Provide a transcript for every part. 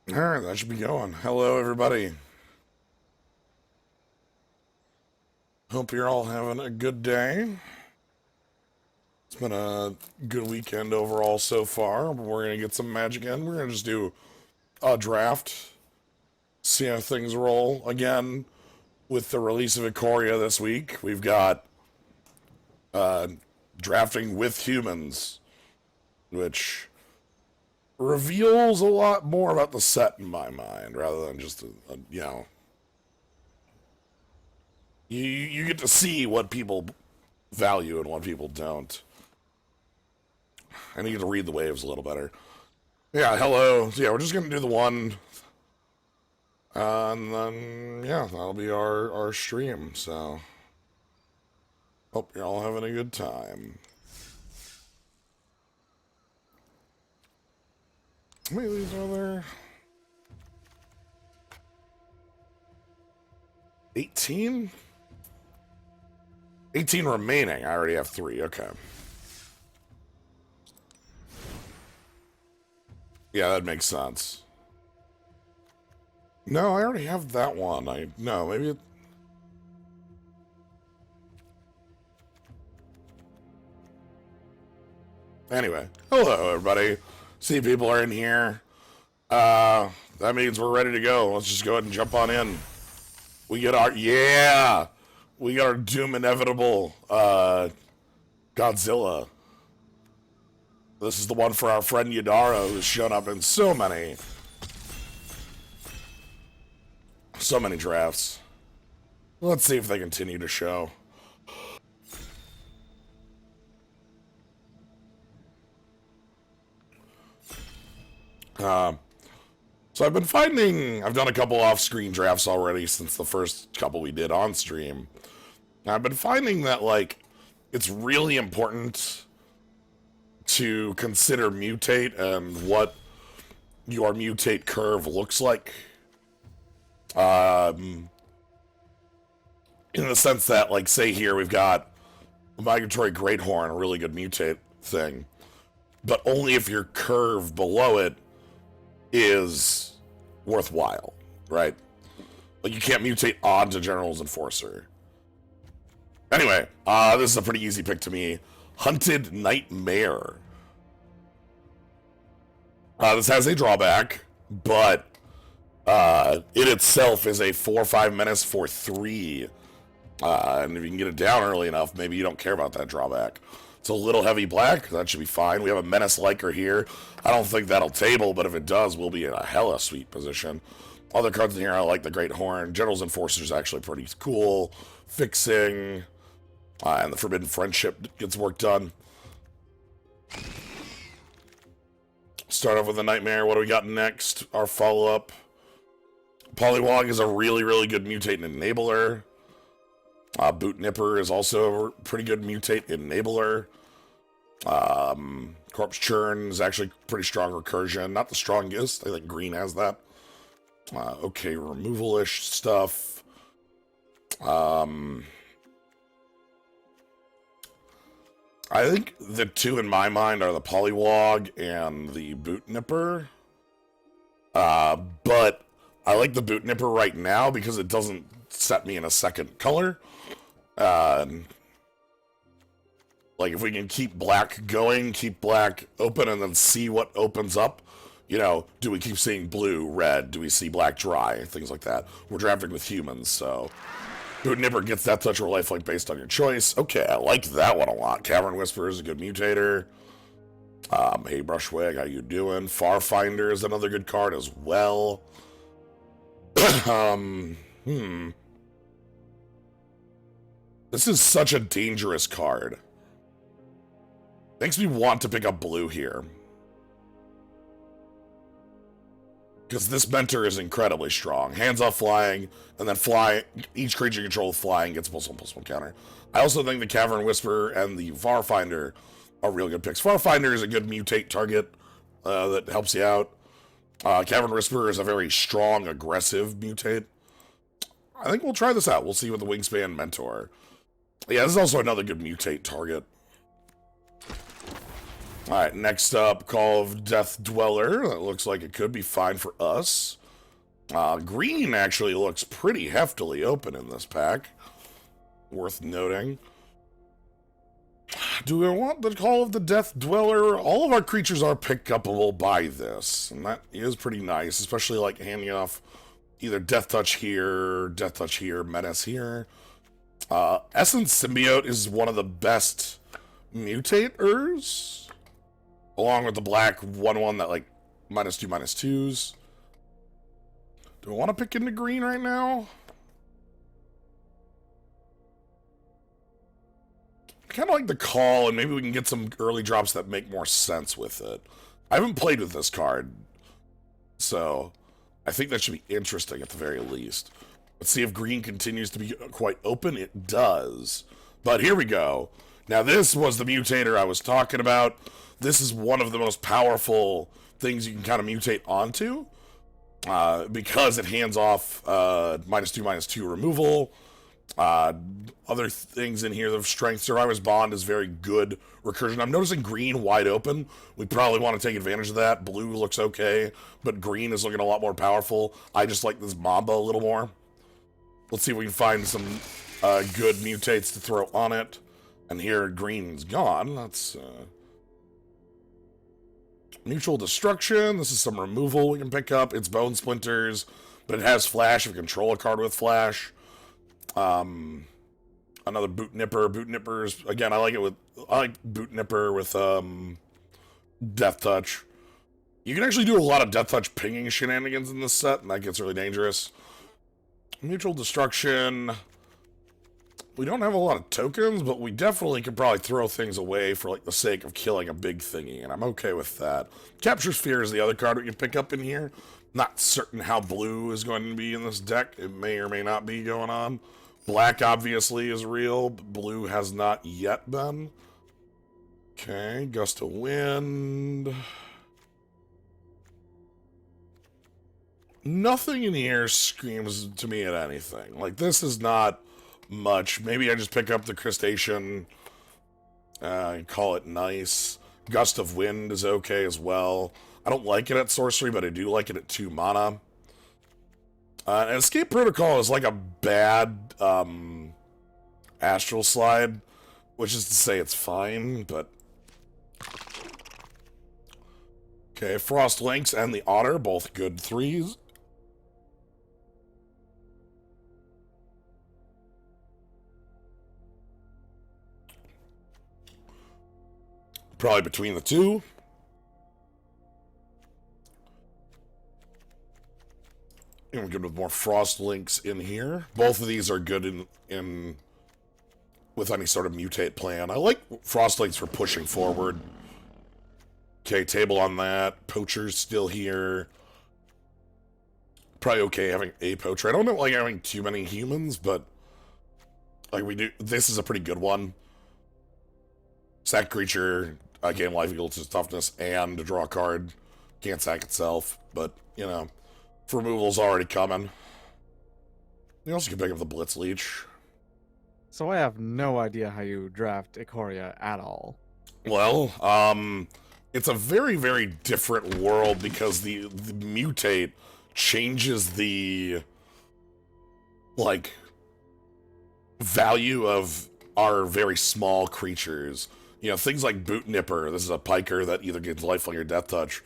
Alright, that should be going. Hello, everybody. Hope you're all having a good day. It's been a good weekend overall so far. We're going to get some magic in. We're going to just do a draft, see how things roll. Again, with the release of Ikoria this week, we've got drafting with humans, which reveals a lot more about the set in my mind, rather than just you get to see what people value and what people don't, and you get to read the waves a little better. Yeah, hello. So yeah, we're just gonna do the one, and then yeah, that'll be our stream. So hope you're all having a good time. How many of these are there? 18? 18 remaining. I already have 3. Okay. Yeah, that makes sense. No, I already have that one. No, maybe it... Anyway, hello everybody. See, people are in here. That means we're ready to go. Let's just go ahead and jump on in. We get our we got our Doom Inevitable Godzilla. This is the one for our friend Yadara, who's shown up in so many drafts. Let's see if they continue to show. So I've been finding, I've done a couple off-screen drafts already since the first couple we did on stream. I've been finding that, like, it's really important to consider mutate and what your mutate curve looks like. In the sense that, like, say here we've got a Migratory Greathorn, a really good mutate thing, but only if your curve below it is worthwhile, right? Like, you can't mutate onto General's Enforcer. Anyway, this is a pretty easy pick to me. Hunted Nightmare. This has a drawback, but it itself is a 4/5 menace for 3. And if you can get it down early enough, maybe you don't care about that drawback. It's a little heavy black. That should be fine. We have a Menace Liker here. I don't think that'll table, but if it does, we'll be in a hella sweet position. Other cards in here, I like the Great Horn. General's Enforcer is actually pretty cool. Fixing. And the Forbidden Friendship gets work done. Start off with the Nightmare. What do we got next? Our follow-up. Polywog is a really, really good mutate enabler. Boot Nipper is also a pretty good mutate enabler. Corpse Churn is actually pretty strong recursion. Not the strongest. I think green has that. Okay, removal-ish stuff. I think the two in my mind are the Polywog and the Boot Nipper. But I like the Boot Nipper right now because it doesn't set me in a second color. Like, if we can keep black going, keep black open, and then see what opens up, you know, do we keep seeing blue, red? Do we see black dry? Things like that. We're drafting with humans, so Boot Nipper gets that touch or lifelink based on your choice. Okay, I like that one a lot. Cavern Whisperer is a good mutator. Hey, Brushwig, how you doing? Farfinder is another good card as well. This is such a dangerous card. Makes me want to pick up blue here. Because this mentor is incredibly strong. Hands off flying, and then fly. Each creature you control with flying gets +1/+1 counter. I also think the Cavern Whisperer and the Farfinder are real good picks. Farfinder is a good mutate target that helps you out. Cavern Whisperer is a very strong, aggressive mutate. I think we'll try this out. We'll see with the Wingspan Mentor. Yeah, this is also another good mutate target. Alright, next up, Call of Death Dweller. That looks like it could be fine for us. Green actually looks pretty heftily open in this pack. Worth noting. Do we want the Call of the Death Dweller? All of our creatures are pick-upable by this, and that is pretty nice, especially like handing off either Death Touch here, Menace here. Essence Symbiote is one of the best mutators, along with the black 1/1 that like -2/-2s. Do we want to pick into green right now? Kind of like the call, and maybe we can get some early drops that make more sense with it. I haven't played with this card, so I think that should be interesting at the very least. Let's see if green continues to be quite open. It does. But here we go. Now this was the mutator I was talking about. This is one of the most powerful things you can kind of mutate onto, because it hands off -2/-2 removal. Other things in here, the strength, Survivor's Bond is very good recursion. I'm noticing green wide open. We probably want to take advantage of that. Blue looks okay, but green is looking a lot more powerful. I just like this Mamba a little more. Let's see if we can find some good mutates to throw on it. And here, green's gone. That's Mutual Destruction. This is some removal we can pick up. It's Bone Splinters, but it has Flash if you control a card with Flash. Another Boot Nipper. Boot Nippers, again, I like Boot Nipper with Death Touch. You can actually do a lot of Death Touch pinging shenanigans in this set, and that gets really dangerous. Mutual Destruction. We don't have a lot of tokens, but we definitely could probably throw things away for like the sake of killing a big thingy, and I'm okay with that. Capture Sphere is the other card we can pick up in here. Not certain how blue is going to be in this deck. It may or may not be going on. Black obviously is real, but blue has not yet been. Okay, Gust of Wind. Nothing in here screams to me at anything. Like, this is not much. Maybe I just pick up the Crustacean and call it nice. Gust of Wind is okay as well. I don't like it at sorcery, but I do like it at 2 mana. And Escape Protocol is like a bad Astral Slide, which is to say it's fine, but... Okay, Frost Lynx and the Otter, both good 3s. Probably between the two. And we're good with more Frost Links in here. Both of these are good in with any sort of mutate plan. I like Frost Links for pushing forward. Okay, table on that. Poacher's still here. Probably okay having a Poacher. I don't know like having too many humans, but like we do. This is a pretty good one. Sack creature, gain life equal to toughness, and to draw a card. Can't sack itself, but you know. Removal's already coming. You also can pick up the Blitz Leech. So I have no idea how you draft Ikoria at all. Well, it's a very, very different world because the mutate changes the, like, value of our very small creatures. You know, things like Boot Nipper. This is a piker that either gets lifelink or death touch.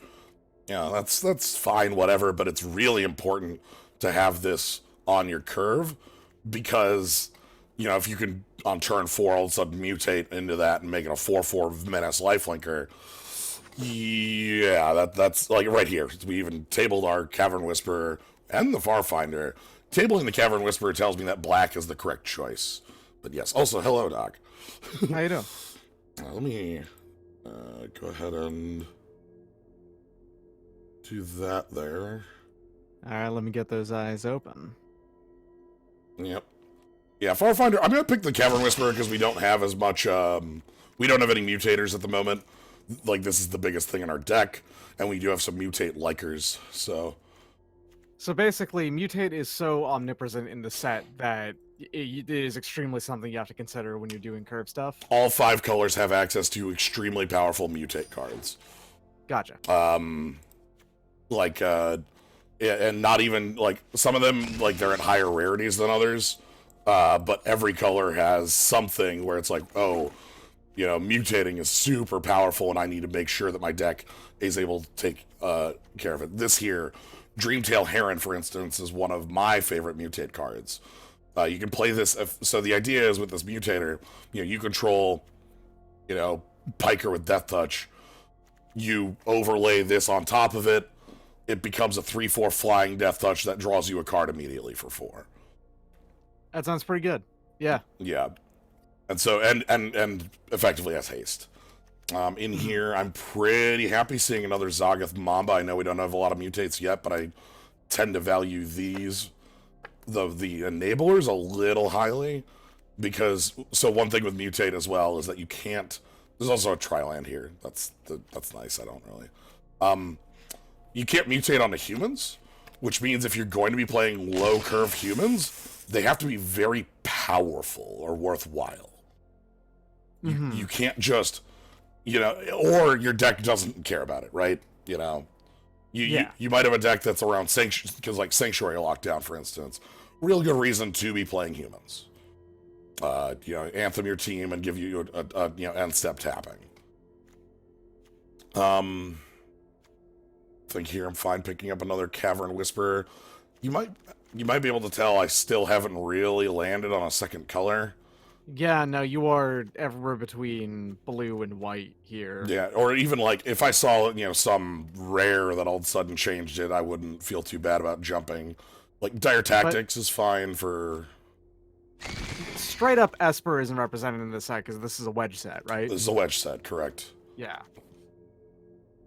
Yeah, that's fine, whatever, but it's really important to have this on your curve because, you know, if you can, on turn 4, all of a sudden mutate into that and make it a 4/4 Menace lifelinker, yeah, that's like right here. We even tabled our Cavern Whisperer and the Farfinder. Tabling the Cavern Whisperer tells me that black is the correct choice. But yes, also, hello, Doc. How you doing? Let me go ahead and... do that there. Alright, let me get those eyes open. Yep. Yeah, Farfinder, I'm going to pick the Cavern Whisperer because we don't have as much, we don't have any mutators at the moment. Like, this is the biggest thing in our deck, and we do have some mutate likers, so... So basically, Mutate is so omnipresent in the set that it is extremely something you have to consider when you're doing curve stuff. All 5 colors have access to extremely powerful mutate cards. Gotcha. Like, and not even, like, some of them, like, they're at higher rarities than others, but every color has something where it's like, oh, you know, mutating is super powerful, and I need to make sure that my deck is able to take care of it. This here, Dreamtail Heron, for instance, is one of my favorite mutate cards. You can play this, so the idea is with this mutator, you know, you control, you know, Piker with Death Touch, you overlay this on top of it, it becomes a 3/4 flying Death Touch that draws you a card immediately for 4. That sounds pretty good. Yeah. Yeah. And so, and effectively has haste. In here, I'm pretty happy seeing another Zagath Mamba. I know we don't have a lot of mutates yet, but I tend to value these, the enablers, a little highly. Because, so one thing with mutate as well is that you can't, there's also a Tri-land here. That's nice, I don't really. You can't mutate onto humans, which means if you're going to be playing low curve humans, they have to be very powerful or worthwhile. You can't just, you know, or your deck doesn't care about it, right? You know, you might have a deck that's around because like Sanctuary Lockdown, for instance, real good reason to be playing humans. You know, anthem your team and give you a you know, end step tapping. I think here I'm fine picking up another Cavern Whisperer. You might be able to tell I still haven't really landed on a second color. Yeah, no, you are everywhere between blue and white here. Yeah, or even like if I saw, you know, some rare that all of a sudden changed it, I wouldn't feel too bad about jumping. Like Dire Tactics is fine for. Straight up Esper isn't represented in this set because this is a wedge set, right? This is a wedge set, correct? Yeah.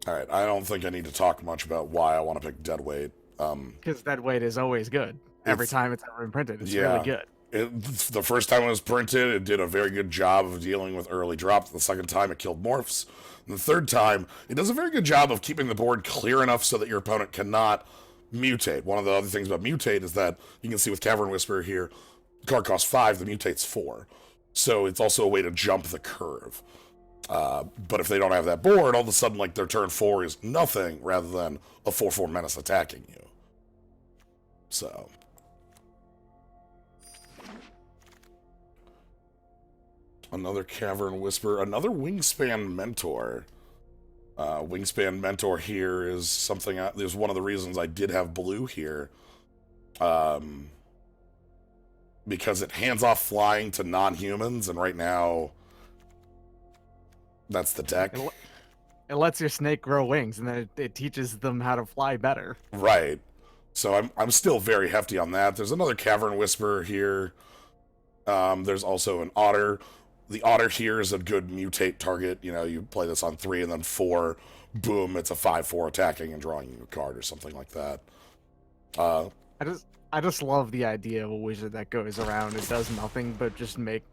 All right, I don't think I need to talk much about why I want to pick Deadweight. Because Deadweight is always good. Every time it's ever been printed, it's really good. The first time it was printed, it did a very good job of dealing with early drops. The second time, it killed morphs. And the third time, it does a very good job of keeping the board clear enough so that your opponent cannot mutate. One of the other things about mutate is that you can see with Cavern Whisperer here, the card costs 5, the mutate's 4. So it's also a way to jump the curve. But if they don't have that board, all of a sudden, like, their turn 4 is nothing rather than a 4/4 menace attacking you. So. Another Cavern Whisperer, another Wingspan Mentor. Wingspan Mentor here is something, there's one of the reasons I did have blue here. Because it hands off flying to non-humans, and right now, that's the deck. It lets your snake grow wings, and then it teaches them how to fly better. Right. So I'm still very hefty on that. There's another Cavern Whisperer here. There's also an Otter. The Otter here is a good mutate target. You know, you play this on 3 and then 4. Boom, it's a 5/4 attacking and drawing you a card or something like that. I just love the idea of a wizard that goes around and does nothing but just make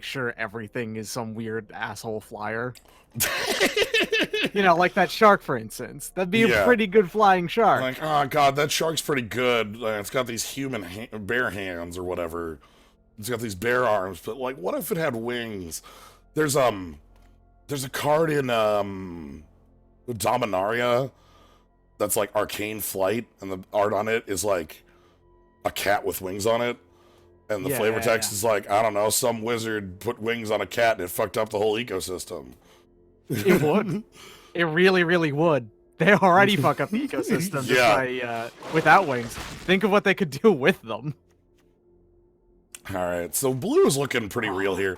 sure everything is some weird asshole flyer. You know, like that shark, for instance. That'd be a pretty good flying shark. Like, oh god, that shark's pretty good. It's got these human bear hands or whatever. It's got these bear arms, but like, what if it had wings? There's a card in Dominaria that's like Arcane Flight, and the art on it is like a cat with wings on it. And the flavor text is like, I don't know, some wizard put wings on a cat and it fucked up the whole ecosystem. It would. It really, really would. They already fuck up the ecosystem just by, without wings. Think of what they could do with them. Alright, so blue is looking pretty real here.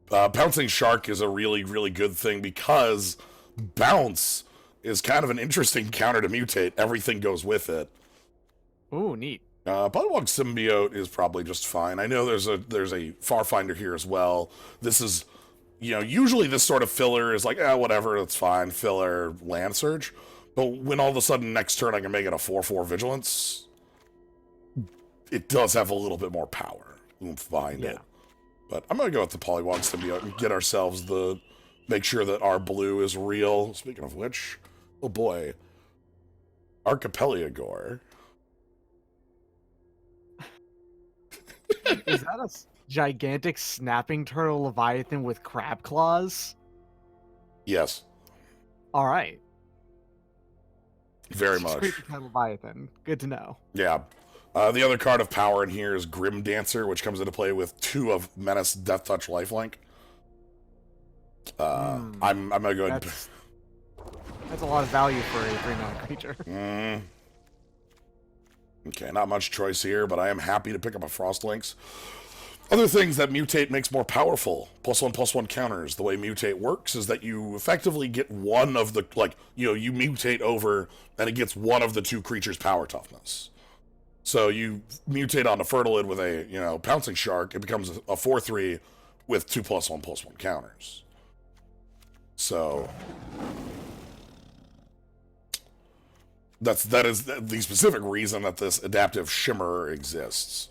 Bouncing Shark is a really, really good thing because Bounce is kind of an interesting counter to mutate. Everything goes with it. Ooh, neat. Polywog Symbiote is probably just fine. I know there's a Farfinder here as well. This is, you know, usually this sort of filler is like, whatever, it's fine, filler, Land Surge. But when all of a sudden next turn I can make it a 4/4 Vigilance, it does have a little bit more power behind it. But I'm going to go with the Polywog Symbiote and get ourselves make sure that our blue is real. Speaking of which, oh boy, Archipelago. Is that a gigantic snapping turtle leviathan with crab claws? Yes, All right. very Six much. creature type leviathan. Good to know. Yeah. The other card of power in here is Grim Dancer, which comes into play with 2 of Menace, Death Touch, Lifelink. I'm gonna go ahead. That's a lot of value for a 3-mana creature. Okay, not much choice here, but I am happy to pick up a Frostlinks. Other things that Mutate makes more powerful. +1/+1 counters. The way Mutate works is that you effectively get one of the, you mutate over, and it gets one of the 2 creatures' power toughness. So you mutate on a Fertilid with a, Pouncing Shark, it becomes a 4/3 with 2 +1/+1 counters. So that is the specific reason that this adaptive Shimmer exists.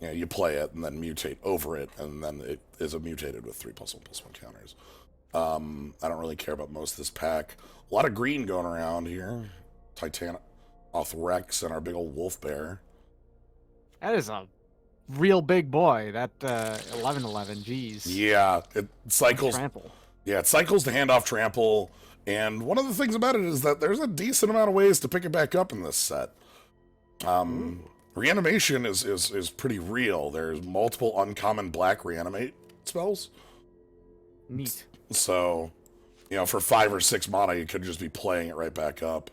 You play it and then mutate over it, and then it is mutated with 3 +1/+1 counters. I don't really care about most of this pack. A lot of green going around here. Titanic, Rex, and our big old Wolf Bear. That is a real big boy. That 11/11. Jeez. Yeah, it cycles. Trample. Yeah, it cycles to hand off trample. And one of the things about it is that there's a decent amount of ways to pick it back up in this set. Reanimation is pretty real. There's multiple uncommon black reanimate spells. Neat. So, for 5 or 6 mana, you could just be playing it right back up.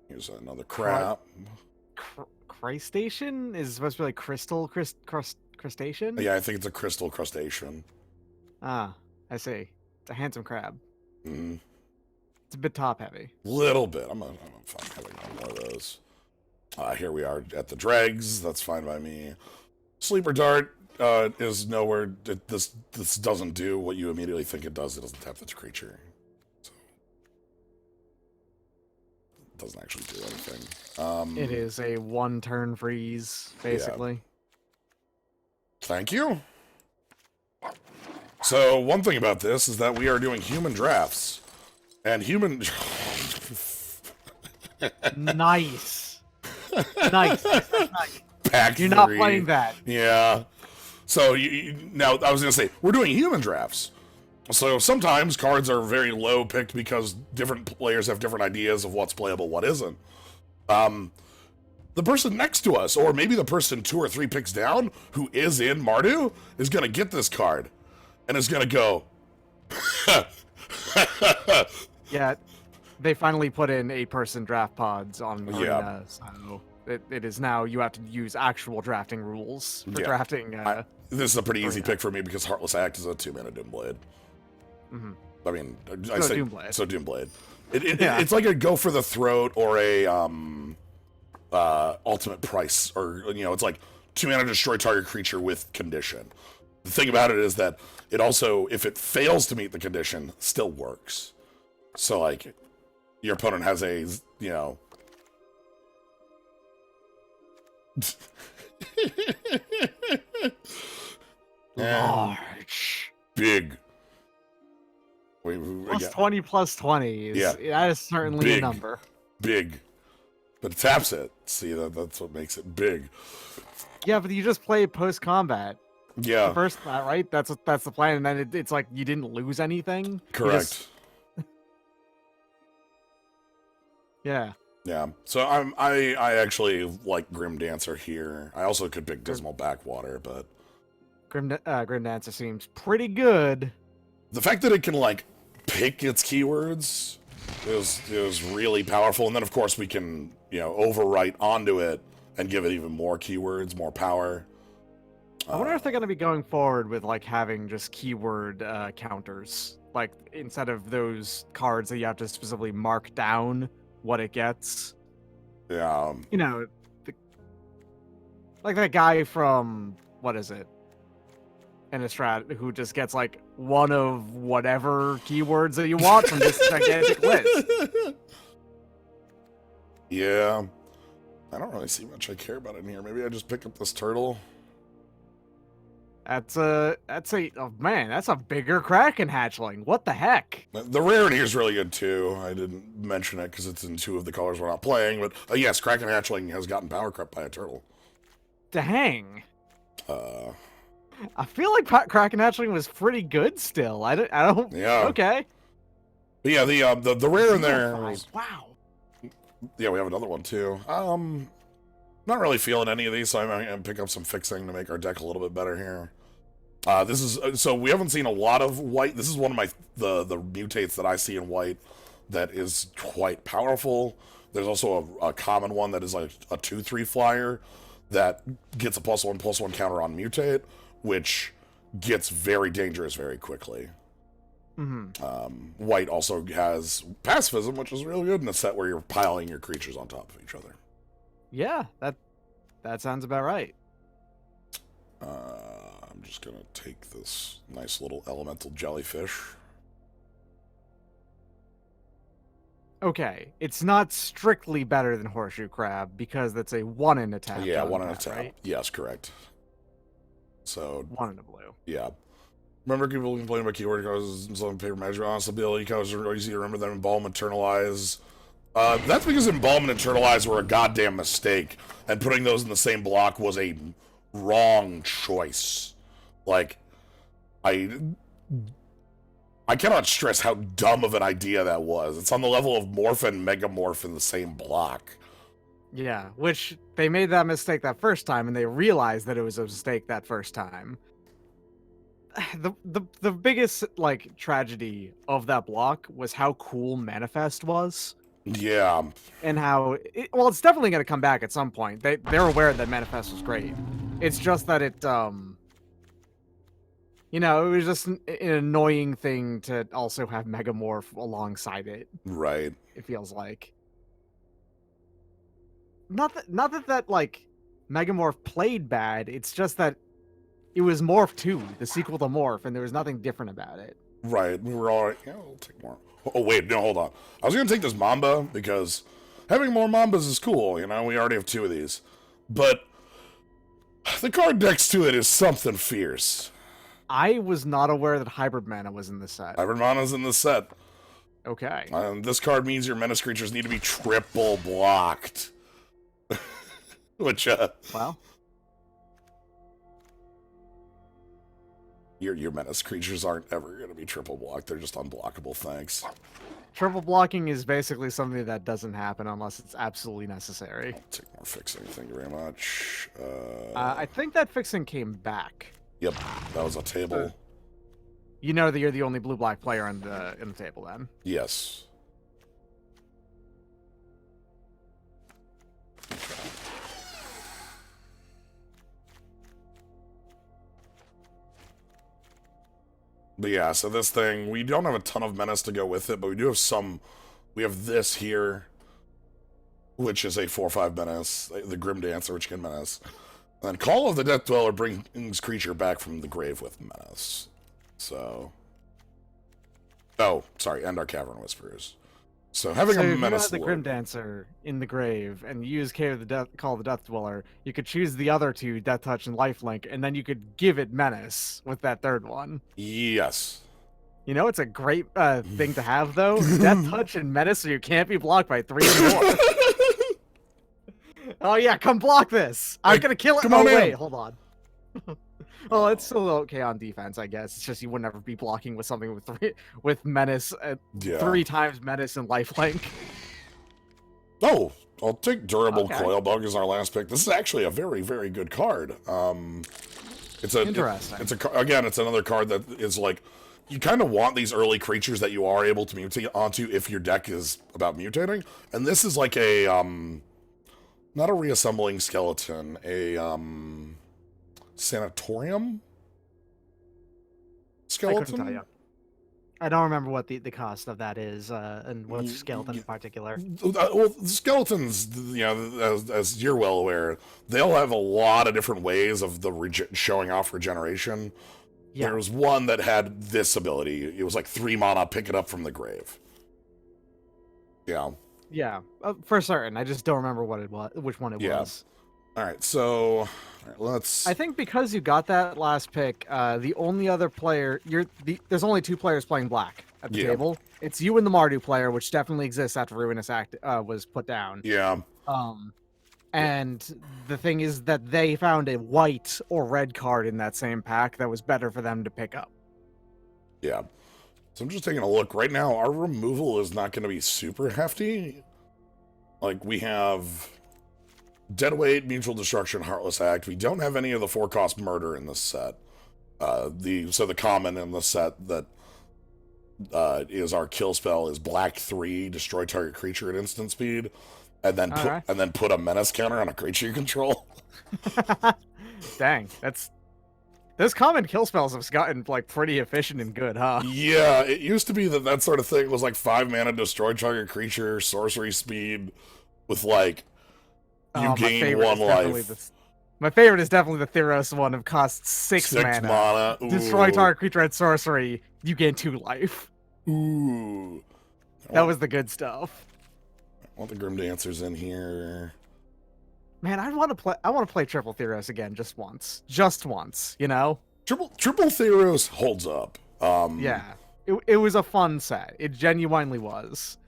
Here's another crap. Crystation is supposed to be like crystal crustacean? Yeah, I think it's a crystal crustacean. Ah, I see. It's a handsome crab. Mm. It's a bit top heavy. Little bit. I'm fine having one of those. Here we are at the dregs. That's fine by me. Sleeper Dart is nowhere. This doesn't do what you immediately think it does. It doesn't tap this creature. So it doesn't actually do anything. It is a 1-turn freeze, basically. Yeah. Thank you. So one thing about this is that we are doing human drafts. And human... Nice. Nice. Pack You're 3. not playing that. Yeah. So now I was going to say, we're doing human drafts. So sometimes cards are very low picked because different players have different ideas of what's playable, what isn't. The person next to us, or maybe the person 2 or 3 picks down, who is in Mardu, is going to get this card. And is going to go... Yeah, they finally put in 8-person draft pods on Arena, Yeah. so it is now you have to use actual drafting rules for drafting. This is a pretty easy Arena. pick for me because Heartless Act is a 2-mana Doomblade. Mhm. I mean, I So say Doomblade. so Doomblade. Yeah. It's like a Go for the Throat or a Ultimate Price, or it's like 2-mana destroy target creature with condition. The thing about it is that it also, if it fails to meet the condition, still works. So like, your opponent has a Large. big. Plus 20 plus 20 is, that is certainly Big. a number. Big. But it taps it. See, that's what makes it big. Yeah, but you just play post-combat. Yeah. The first, right? That's the plan, and then it's like you didn't lose anything. Correct. Yeah. Yeah. So I actually like Grim Dancer here. I also could pick Dismal Backwater, but Grim Dancer seems pretty good. the fact that it can like pick its keywords is really powerful. And then of course we can, overwrite onto it and give it even more keywords, more power. I wonder if they're going to be going forward with like having just keyword counters, like instead of those cards that you have to specifically mark down what it gets. Yeah. Like that guy from what is it? Innistrad, who just gets like one of whatever keywords that you want from this gigantic list. Yeah. I don't really see much I care about in here. Maybe I just pick up this turtle. That's a bigger Kraken hatchling. What the heck? The rarity is really good too. I didn't mention it because it's in 2 of the colors we're not playing, but yes, Kraken Hatchling has gotten power crept by a turtle. Dang. I feel like Kraken Hatchling was pretty good still. I don't. Yeah. Okay. But yeah, the rare in there. Wow. Yeah, we have another one too. Not really feeling any of these, so I'm gonna pick up some fixing to make our deck a little bit better here. This is so we haven't seen a lot of white. This is one of my the mutates that I see in white that is quite powerful. There's also a common one that is like a 2/3 flyer that gets a +1/+1 counter on mutate, which gets very dangerous very quickly. White also has pacifism, which is really good in a set where you're piling your creatures on top of each other. Yeah, that sounds about right. I'm just gonna take this nice little elemental jellyfish. Okay, it's not strictly better than Horseshoe Crab because that's a 1 in a tap. Yeah, 1 in a tap. Right? Yes, correct. So 1 in a blue. yeah. Remember people complaining about keyword cards and some paper magic. Honestly, ability cards are easy to remember them. Embalm, Internalize. That's because Embalm and Internalize were a goddamn mistake, and putting those in the same block was a wrong choice. Like, I cannot stress how dumb of an idea that was. It's on the level of Morph and Megamorph in the same block. Yeah, which they made that mistake that first time, and they realized that it was a mistake that first time. The biggest like tragedy of that block was how cool Manifest was. Yeah. And how well, it's definitely going to come back at some point. They're aware that Manifest was great. It's just that it you know, it was just an annoying thing to also have Megamorph alongside it. Right. It feels like. Not that like Megamorph played bad. It's just that it was Morph 2, the sequel to Morph, and there was nothing different about it. Right. We were all right. Yeah, we'll take more. Oh, wait. No, hold on. I was going to take this Mamba because having more Mambas is cool. You know, we already have 2 of these. But the card next to it is something fierce. I was not aware that Hybrid Mana was in the set. Hybrid Mana's in the set. Okay. This card means your menace creatures need to be triple blocked. Which, well, your menace creatures aren't ever going to be triple blocked. They're just unblockable, thanks. triple blocking is basically something that doesn't happen unless it's absolutely necessary. I'll take more fixing, thank you very much. I think that fixing came back. Yep, that was a table. You know that you're the only blue-black player in the table, then. Yes. But yeah, so this thing, we don't have a ton of menace to go with it, but we do have some. We have this here, which is a 4/5 menace, the Grim Dancer, which can menace. And then Call of the Death Dweller brings creature back from the grave with menace. So. Oh, sorry, and our Cavern Whisperers. So having a menace. So if you had the Grim Dancer in the grave and you use Call of the Death Dweller, you could choose the other 2, Death Touch and Lifelink, and then you could give it menace with that third one. Yes. You know, it's a great thing to have, though. Death Touch and menace, so you can't be blocked by 3 or more. Oh yeah, come block this! I'm gonna kill it. Oh wait, hold on. Well, it's still okay on defense, I guess. It's just you would never be blocking with something with menace, 3 times menace and lifelink. Oh, I'll take Durable Coil Bug as our last pick. This is actually a very, very good card. It's interesting. It's another card that is like, you kind of want these early creatures that you are able to mutate onto if your deck is about mutating. And this is like a not a reassembling skeleton, a sanatorium skeleton. I couldn't tell you. I don't remember what the cost of that is, and what skeleton in particular. Well, skeletons, you know, as you're well aware, they'll have a lot of different ways of the showing off regeneration. Yeah. There was one that had this ability. It was like 3 mana, pick it up from the grave. Yeah. Yeah, for certain. I just don't remember what it was, which one it was. All right, so let's. I think because you got that last pick, the only other player there's only 2 players playing black at the table. It's you and the Mardu player, which definitely exists after Ruinous Act was put down. Yeah. And the thing is that they found a white or red card in that same pack that was better for them to pick up. Yeah. So I'm just taking a look. Right now, our removal is not going to be super hefty. Like, we have Deadweight, Mutual Destruction, Heartless Act. We don't have any of the 4-cost murder in this set. So the common in the set that is our kill spell is Black 3, destroy target creature at instant speed, and then put a menace counter on a creature you control. Dang, those common kill spells have gotten like pretty efficient and good, huh? Yeah, it used to be that sort of thing was like 5 mana, destroy target creature, sorcery speed, with like you gain 1 life. My favorite is definitely the Theros one of costs 6 mana. Ooh. Destroy target creature at sorcery, you gain 2 life. Ooh. That was the good stuff. I want the Grim Dancers in here. Man, I want to play Triple Theros again just once. Just once, you know? Triple Theros holds up. Yeah. It was a fun set. It genuinely was.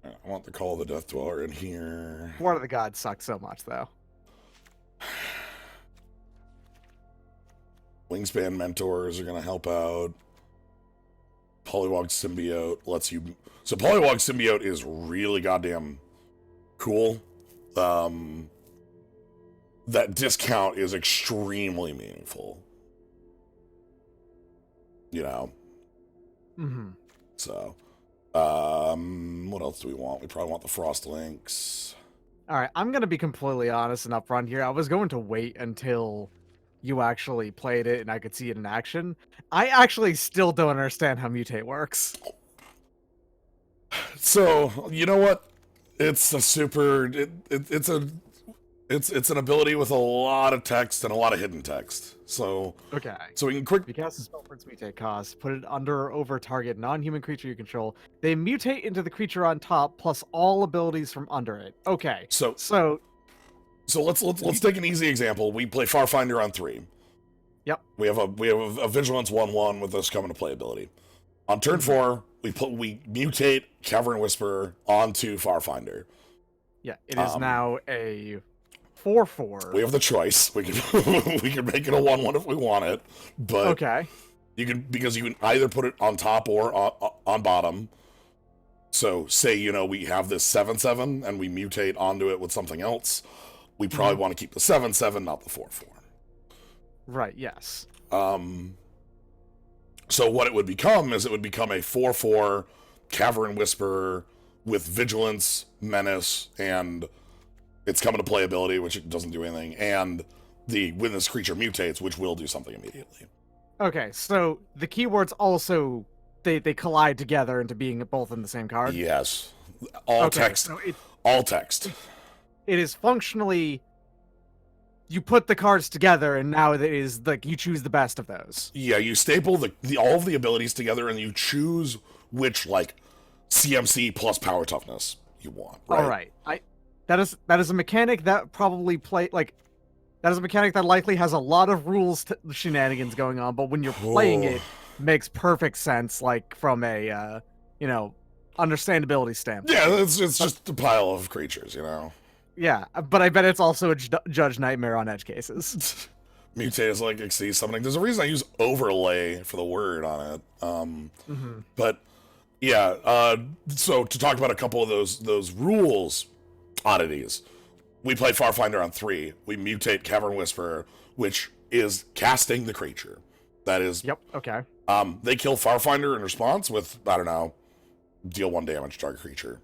I want the Call of the Death Dweller in here. War of the Gods sucks so much, though. Wingspan Mentors are going to help out. Polywog Symbiote lets you... So Polywog Symbiote is really goddamn cool. That discount is extremely meaningful. You know? Mm-hmm. So, what else do we want? We probably want the Frost Links. All right, I'm going to be completely honest and upfront here. I was going to wait until you actually played it and I could see it in action. I actually still don't understand how Mutate works. So, you know what? It's a super... It's an ability with a lot of text and a lot of hidden text. So okay. So we can quick... You cast a spell for its mutate cost, put it under or over target non-human creature you control. They mutate into the creature on top plus all abilities from under it. Okay. So let's take an easy example. We play Farfinder on 3. Yep. We have a Vigilance 1/1 with this coming to play ability. On turn 4, we mutate Cavern Whisperer onto Farfinder. Yeah, it is now a 4/4. We have the choice. We can we can make it a 1/1 if we want it, but okay. You can either put it on top or on bottom. So say we have this 7/7 and we mutate onto it with something else. We probably want to keep the 7/7, not the 4/4. Right. Yes. So what it would become is a 4/4 Cavern Whisperer with Vigilance, Menace, and it's coming to play ability, which it doesn't do anything, and when this creature mutates, which will do something immediately. Okay, so the keywords also they collide together into being both in the same card? Yes. All text. So all text. It is functionally you put the cards together and now it is like you choose the best of those. Yeah, you staple all of the abilities together and you choose which CMC plus power toughness you want. Right? All right. That is a mechanic that probably that is a mechanic that likely has a lot of rules shenanigans going on, but when you're playing it makes perfect sense from a understandability standpoint. Yeah, it's just a pile of creatures, Yeah, but I bet it's also a Judge Nightmare on edge cases. Mutate is exceed summoning. There's a reason I use overlay for the word on it. But yeah, so to talk about a couple of those rules oddities, we play Farfinder on 3. We mutate Cavern Whisperer, which is casting the creature. That is. Yep. Okay. They kill Farfinder in response with, I don't know, deal 1 damage to target creature.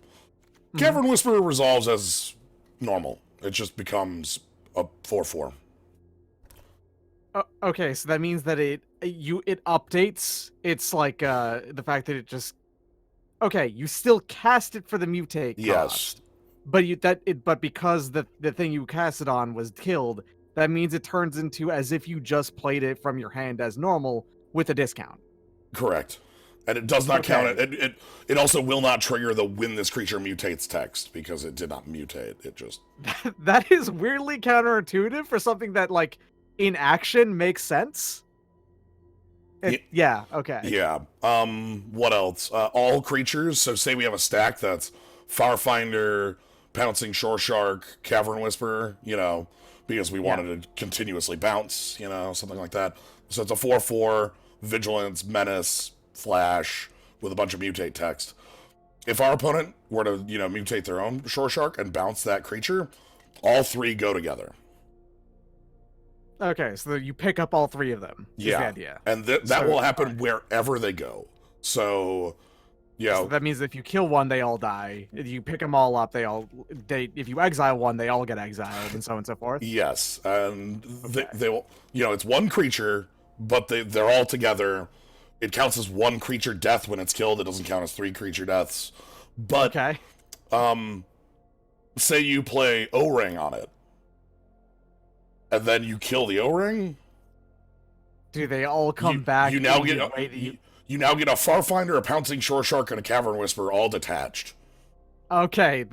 Cavern Whisperer resolves as normal. It just becomes a 4/4. Okay, so that means that it updates. It's the fact that it just. Okay, you still cast it for the mutate cost. Yes. But because the thing you cast it on was killed, that means it turns into as if you just played it from your hand as normal with a discount. Correct. And it does not count it. It also will not trigger the when this creature mutates text because it did not mutate. It just that is weirdly counterintuitive for something that in action makes sense. Yeah. Okay. Yeah. What else? All creatures. So say we have a stack that's Farfinder, Pouncing Shore Shark, Cavern Whisperer, because we wanted to continuously bounce, something like that. So it's a 4/4, Vigilance, Menace, Flash, with a bunch of mutate text. If our opponent were to, mutate their own Shore Shark and bounce that creature, all three go together. Okay, so you pick up all three of them. Yeah. Is the idea. And that will happen wherever they go. So, So that means if you kill one, they all die. If you pick them all up, if you exile one, they all get exiled, and so on and so forth. Yes, and they will, it's one creature, but they're all together. It counts as one creature death when it's killed. It doesn't count as 3 creature deaths. But, say you play O-Ring on it, and then you kill the O-Ring. Do they all come back? You now get a Farfinder, a Pouncing Shore Shark, and a Cavern Whisperer all detached. Okay,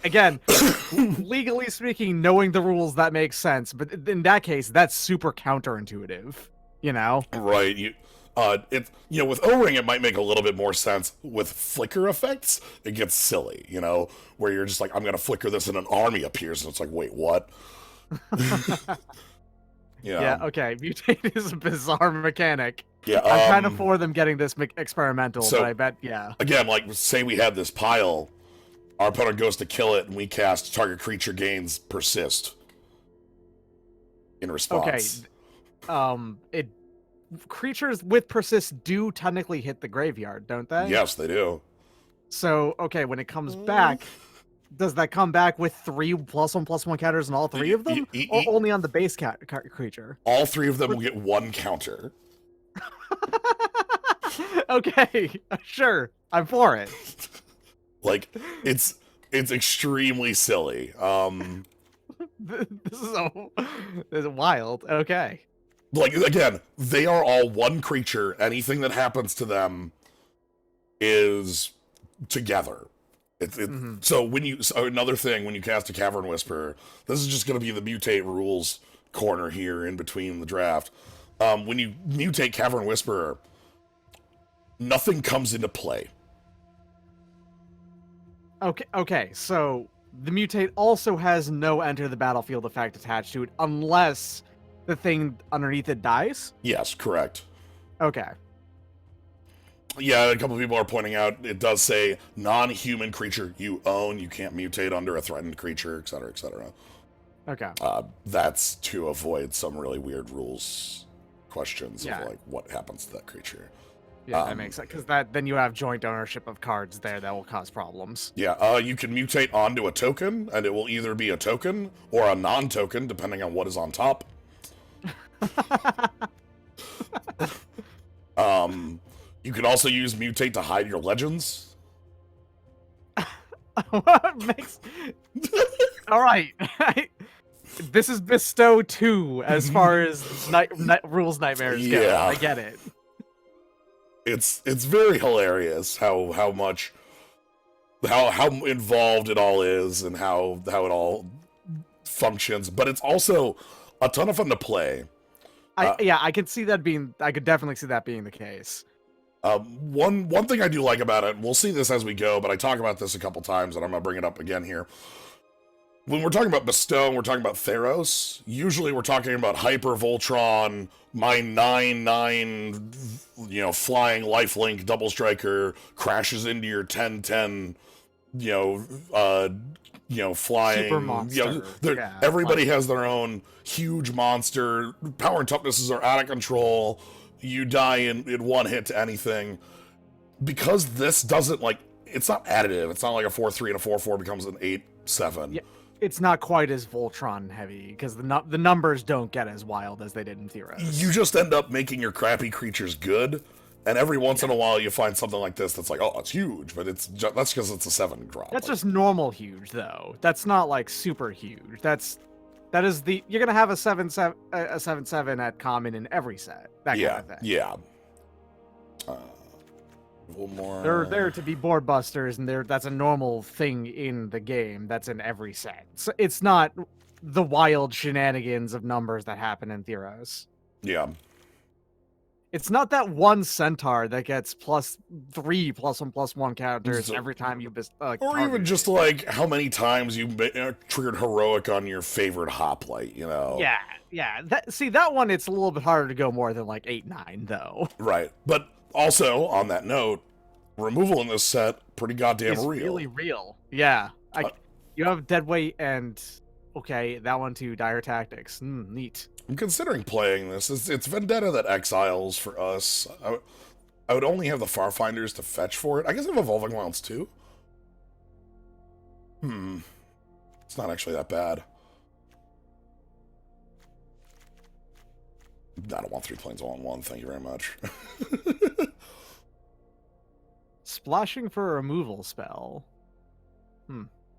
again, legally speaking, knowing the rules, that makes sense. But in that case, that's super counterintuitive. Right. With O-Ring, it might make a little bit more sense. With flicker effects, it gets silly, where you're just like, I'm going to flicker this and an army appears, and it's like, wait, what? Yeah, okay. Mutate is a bizarre mechanic. Yeah, I'm kind of for them getting this experimental, but I bet, Again, say we had this pile, our opponent goes to kill it, and we cast target creature gains persist in response. Okay. Creatures with persist do technically hit the graveyard, don't they? Yes, they do. So, okay, when it comes back, does that come back with 3 +1/+1 counters on all 3 of them? Or only on the base creature? All 3 of them will get 1 counter. Okay, sure. I'm for it. It's extremely silly. This is wild. Okay. Again, they are all 1 creature. Anything that happens to them is together. So another thing, when you cast a Cavern Whisperer, this is just going to be the mutate rules corner here in between the draft. When you mutate Cavern Whisperer, nothing comes into play. Okay, so the mutate also has no enter the battlefield effect attached to it unless the thing underneath it dies? Yes, correct. Okay. Yeah, a couple of people are pointing out it does say non-human creature you own, you can't mutate under a threatened creature, etc., etc. Okay. That's to avoid some really weird rules questions of what happens to that creature. Yeah, that makes sense, because then you have joint ownership of cards there that will cause problems. Yeah, you can mutate onto a token, and it will either be a token or a non-token, depending on what is on top. You can also use mutate to hide your legends. What makes... All right. This is Bestow 2 as far as rules nightmares go. Yeah. I get it. It's very hilarious how involved it all is and how it all functions, but it's also a ton of fun to play. I could definitely see that being the case. One thing I do like about it, we'll see this as we go, but I talk about this a couple times, and I'm gonna bring it up again here. When we're talking about Bestow and we're talking about Theros, usually we're talking about Hyper Voltron, my 9/9, flying lifelink double striker crashes into your 10/10, flying. Super monster. Everybody has their own huge monster. Power and toughness are out of control. You die in 1 hit to anything. Because this doesn't, it's not additive. It's not like a 4/3 and a 4/4 becomes an 8/7. Yeah, it's not quite as Voltron heavy, because the numbers don't get as wild as they did in Theros. You just end up making your crappy creatures good, and every once in a while you find something like this that's like, oh, it's huge, but that's because it's a 7 drop. That's just normal huge, though. That's not, super huge. That is you're gonna have a 7/7 at common in every set. That kind of thing. Yeah. One more. They're there to be board busters, and that's a normal thing in the game. That's in every set. So it's not the wild shenanigans of numbers that happen in Theros. Yeah. It's not that one centaur that gets +3 +1/+1 counters So- every time you Or target even just it. like how many times you triggered heroic on your favorite hoplite, you know? Yeah. That one, it's a little bit harder to go more than like 8-9 though. Right. But also, on that note, removal in this set, pretty goddamn It's real. really real. Yeah. You have deadweight and okay, that one too, dire tactics. Neat. I'm considering playing this. It's Vendetta that exiles for us. I would only have the Farfinders to fetch for it. I guess I have Evolving Wilds too. It's not actually that bad. I don't want 3 planes all in one. Thank you very much. Splashing for a removal spell.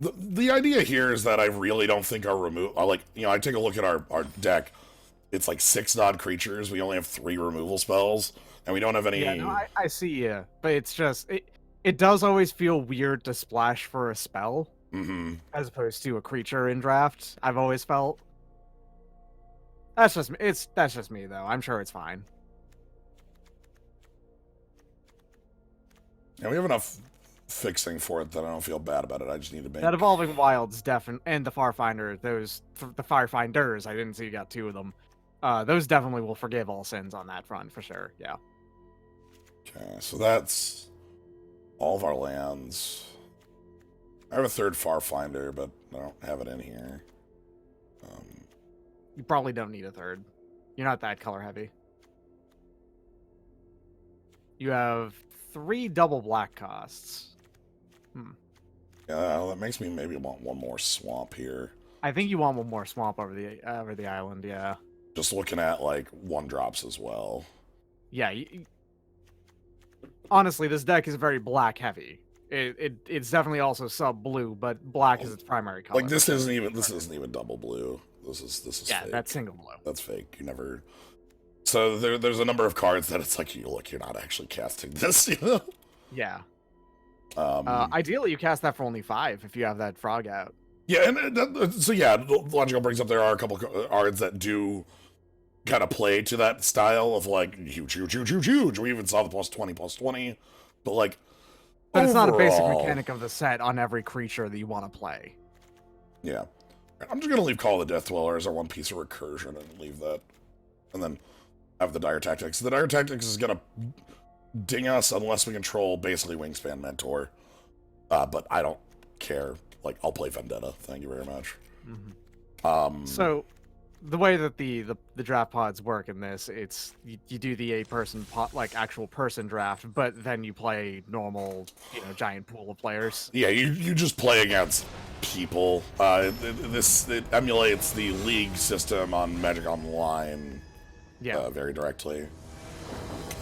The idea here is that I really don't think our I take a look at our deck. It's like 6 non-creatures. We only have 3 removal spells, and we don't have any. Yeah, no, I see you, but it's just it does always feel weird to splash for a spell as opposed to a creature in draft. I've always felt. That's just me though. I'm sure it's fine. And we have enough fixing for it that I don't feel bad about it. I just need to make That Evolving Wilds and the Farfinder, the Firefinders. I didn't see you got 2 of them. Those definitely will forgive all sins on that front for sure. Yeah. Okay, so that's all of our lands. I have a 3rd Farfinder, but I don't have it in here. You probably don't need a 3rd. You're not that color heavy. You have 3 double black costs. Yeah, that makes me maybe want one more swamp here. I think you want one more swamp over the island. Yeah. Just looking at like 1-drops as well. Yeah. Honestly, this deck is very black heavy. It's definitely also sub blue, but black is its primary color. Like this isn't even double blue. This is yeah, fake. that's single blue. That's fake. You never. So there's a number of cards that it's like you're not actually casting this, you know? Yeah. Ideally, you cast that for only 5 if you have that frog out. Yeah, and so yeah, Logical brings up there are a couple cards that do kind of play to that style of like huge. We even saw the +20/+20, but like. But it's not a basic overall, mechanic of the set on every creature that you want to play. Yeah. I'm just going to leave Call of the Death Dweller as our one piece of recursion and leave that. And then have the Dire Tactics. The Dire Tactics is going to ding us unless we control basically Wingspan Mentor. But I don't care. Like, I'll play Vendetta. Thank you very much. So, the way that the draft pods work in this, it's you do the 8-person like actual person draft, but then you play normal, giant pool of players. Yeah, you just play against people. It emulates the league system on Magic Online. Yeah, very directly.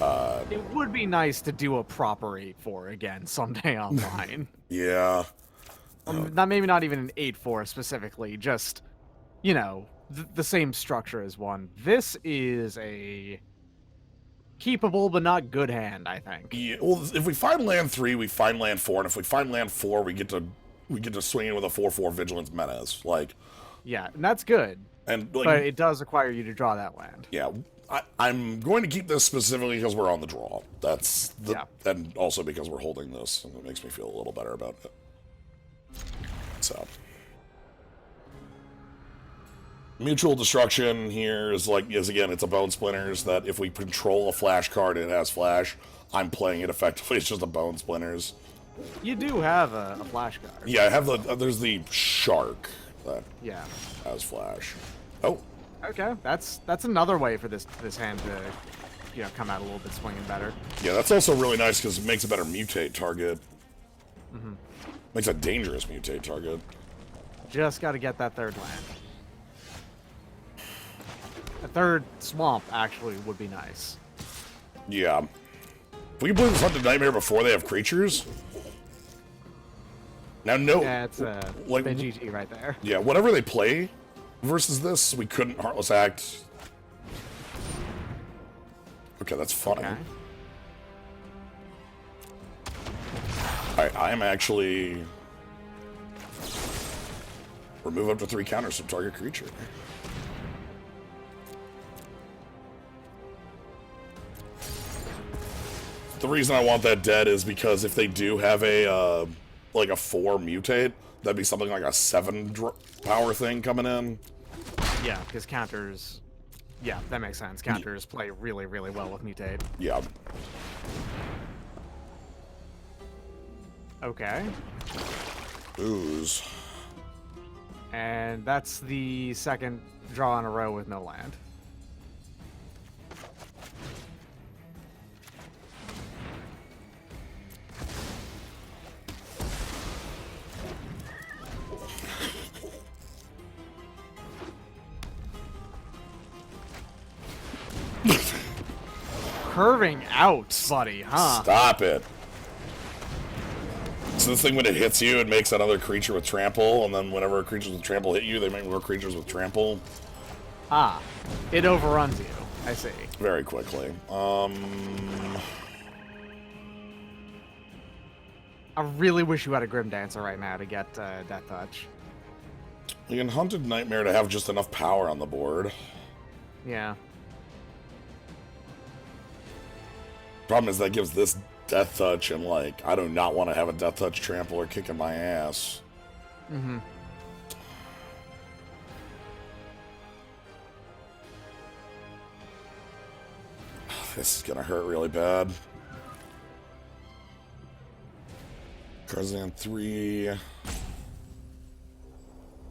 It would be nice to do a proper 8-4 again someday online. Yeah. Maybe not even an 8-4 specifically, just the same structure as one. This is a keepable but not good hand, I think. Yeah, well, if we find land 3, we find land 4, and if we find land 4, we get to swing in with a 4/4 Vigilance Menace. Like, yeah, and that's good. And like, but it does require you to draw that land. Yeah, I'm going to keep this specifically because we're on the draw. And also because we're holding this, and it makes me feel a little better about it. So. Mutual Destruction here is again, it's a Bone Splinters that if we control a flash card and it has flash, I'm playing it effectively. It's just a Bone Splinters. You do have a flash card. Yeah, I have there's the Shark that has flash. Oh. Okay, that's another way for this hand to come out a little bit swinging better. Yeah, that's also really nice because it makes a better mutate target. Makes a dangerous mutate target. Just got to get that 3rd land. A 3rd swamp actually would be nice. Yeah. If we can play this Hunted Nightmare before they have creatures. Now, no. Yeah, it's a GT right there. Yeah, whatever they play versus this, we couldn't Heartless Act. Okay, that's funny. Okay. Alright, I am actually... Remove up to 3 counters from target creature. The reason I want that dead is because if they do have a, like a 4 mutate, that'd be something like a 7 power thing coming in. Yeah, because counters... Yeah, that makes sense. Counters play really, really well with mutate. Yeah. Okay. Ooze. And that's the second draw in a row with no land. Curving out, buddy, huh? Stop it. So this thing, when it hits you, it makes another creature with trample, and then whenever creatures with trample hit you, they make more creatures with trample. Ah, it overruns you. I see. Very quickly. I really wish you had a Grim Dancer right now to get Death Touch. You can Hunted Nightmare to have just enough power on the board. Yeah. Problem is that gives this Death Touch, and like, I do not want to have a Death Touch Trampler kicking my ass. Mm-hmm. This is gonna hurt really bad. Tarzan 3.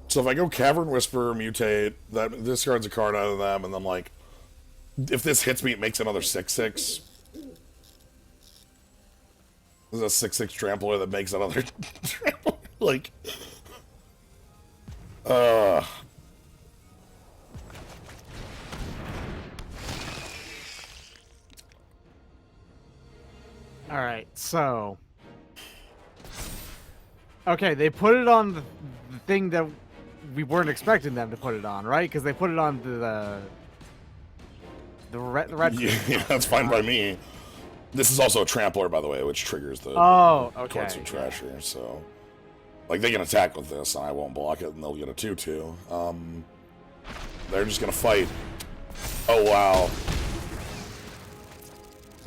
So if I go Cavern Whisperer, mutate, that discards a card out of them, and then like, if this hits me, it makes another 6/6. This is a 6/6 trampler that makes another trampler. Like, All right, so. Okay, they put it on the thing that we weren't expecting them to put it on, right? Because they put it on the red. yeah, that's fine by me. This is also a trampler, by the way, which triggers the okay. Trasher. So, like, they can attack with this, and I won't block it, and they'll get a 2/2. They're just gonna fight. Oh wow.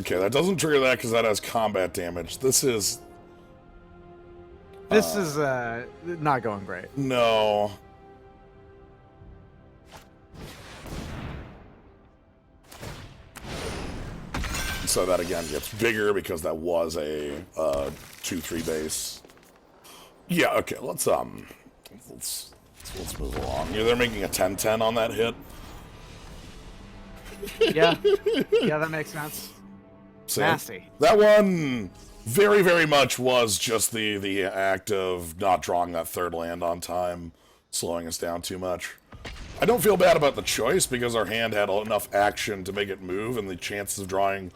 Okay, that doesn't trigger that because that has combat damage. This is not going great. no. So that again gets bigger because that was a 2/3 base. Yeah, okay, let's move along. Yeah, they're making a 10/10 on that hit. Yeah. Yeah, that makes sense. So Nasty. that one very, very much was just the act of not drawing that third land on time, slowing us down too much. I don't feel bad about the choice because our hand had enough action to make it move, and the chances of drawing